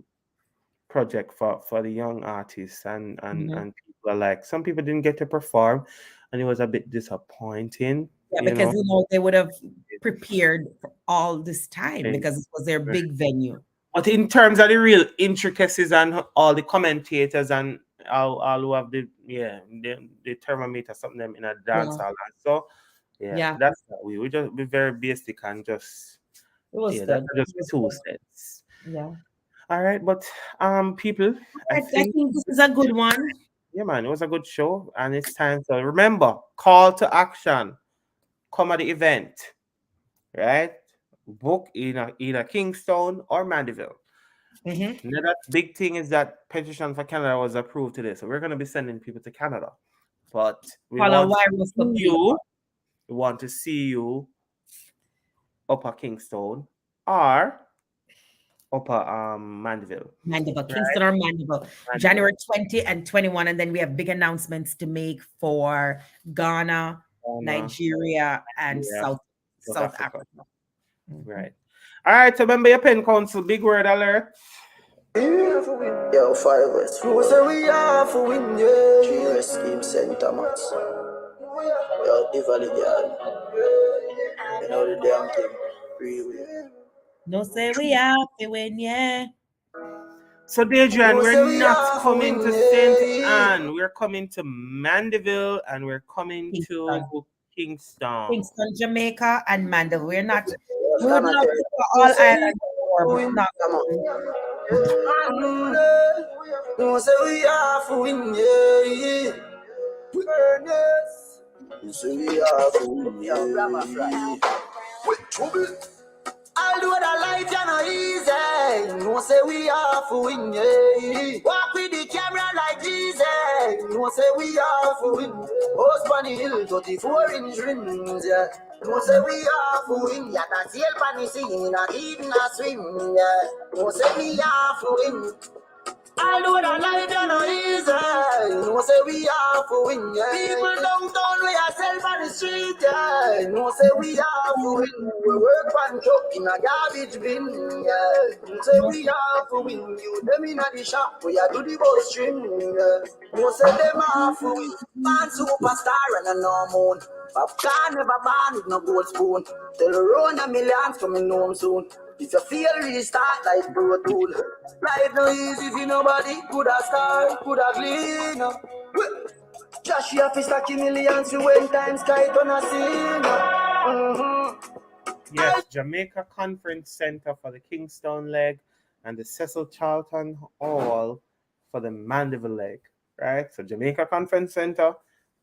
S1: project for the young artists, and
S3: Mhm.
S1: and people are like, some people didn't get to perform, and it was a bit disappointing,
S3: Yeah,
S1: you
S3: because
S1: know.
S3: they would have prepared for all this time because it was their big venue.
S1: But in terms of the real intricacies and all the commentators and all who have the thermometer something them in a dance
S3: Yeah.
S1: hall, and so yeah,
S3: Yeah.
S1: that's what we just be very basic and just
S3: It was
S1: yeah, that's
S3: good. It
S1: just
S3: was
S1: two
S3: good.
S1: cents.
S3: Yeah.
S1: All right, but people, I
S3: I
S1: think
S3: think this is a good one.
S1: yeah, man, it was a good show, and it's time to remember, call to action. Come at the event, right? Book in either Kingston or Mandeville.
S3: Mhm.
S1: Now, that big thing is that petition for Canada was approved today, so we're going to be sending people to Canada. But we
S3: Follow
S1: want to
S3: virus for
S1: see
S3: people.
S1: you. We want to see you upper Kingston or upper Mandeville,
S3: Mandeville,
S1: right?
S3: Kingston or Mandeville,
S1: Mandeville.
S3: January 20 and 21. And then we have big announcements to make for Ghana,
S1: Ghana,
S3: Nigeria, and
S1: Nigeria, South
S3: South
S1: Africa,
S3: Africa. Mhm.
S1: right? All right. So remember your pen council. Big word alert.
S2: Yo, Fireworks. Who say we are for win, yeah. GS Scheme Center Mats. Yo, the Valley Girl. You know the damn thing. Really.
S3: No say we have to win, yeah.
S1: So, Dejan,
S2: Who
S1: we're
S2: say we
S1: not
S2: are for
S1: coming
S2: win,
S1: to St.
S2: yeah.
S1: Anne. We're coming to Mandeville and we're coming to
S3: Kingston.
S1: Kingston.
S3: Kingston, Jamaica, and Mandeville.
S2: Yes,
S3: We would
S2: Ghana
S3: love
S2: tell
S3: to
S2: you.
S3: go
S2: Who
S3: all
S2: say we
S3: island tour,
S2: for
S3: but
S2: win,
S3: not
S2: come
S3: going.
S2: on. Who say we are for win, yeah. Who say we are for win, yeah. I'll do the life, you know, easy. No say we are for win, yeah. Walk with the camera like Jesus. No say we are for win. Host on the hill, 34-inch rims, yeah. No say we are for win. Yeah, that's the help on the scene, not even a swim, yeah. No say we are for win. I know that life you know easy. No say we are for win, yeah. People downtown we are sell on the street, yeah. No say we are for win. We work on truck in a garbage bin, yeah. No say we are for win. You them in the shop, we are do the bus string, yeah. No say them are for win. Man superstar and a no moon. Popcorn never born with no gold spoon. Tell the run a millions coming home soon. If you feel restart like Pro Tool. Life no easy for nobody. Could have start, could have clean up. Josh, you have to stack millions to when times sky turn a scene.
S1: Yes, Jamaica Conference Center for the Kingstown leg and the Cecil Charlton Hall for the Mandeville leg. Right? So Jamaica Conference Center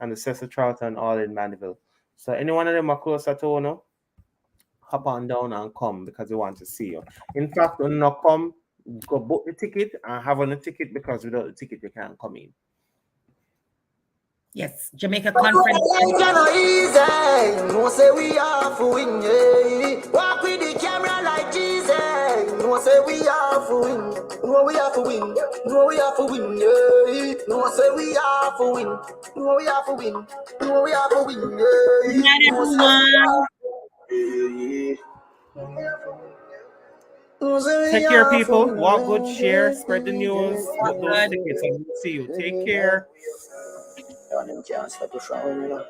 S1: and the Cecil Charlton all in Mandeville. So any one of them are closer to you, hop on down and come because we want to see you. In fact, when you not come, go book the ticket and have on the ticket because without the ticket you can't come in.
S3: Yes, Jamaica
S2: But
S3: Conference.
S2: life you know easy. No say we are for win, yeah. Walk with the camera like Jesus. No say we are for win. No we are for win. No we are for win, yeah. No say we are for win. No we are for win. No we are for win,
S3: Good
S2: yeah.
S3: night,
S2: No say we
S3: everyone.
S2: are for win. No say we
S1: Take care,
S2: are for
S1: people.
S2: win,
S1: Walk good,
S2: yeah,
S1: share,
S2: yeah,
S1: spread the
S2: yeah,
S1: news, book those
S2: yeah,
S3: Good.
S1: tickets, and we'll see you. Take
S2: yeah.
S1: care.
S2: Yeah, them can't stop the show, you know.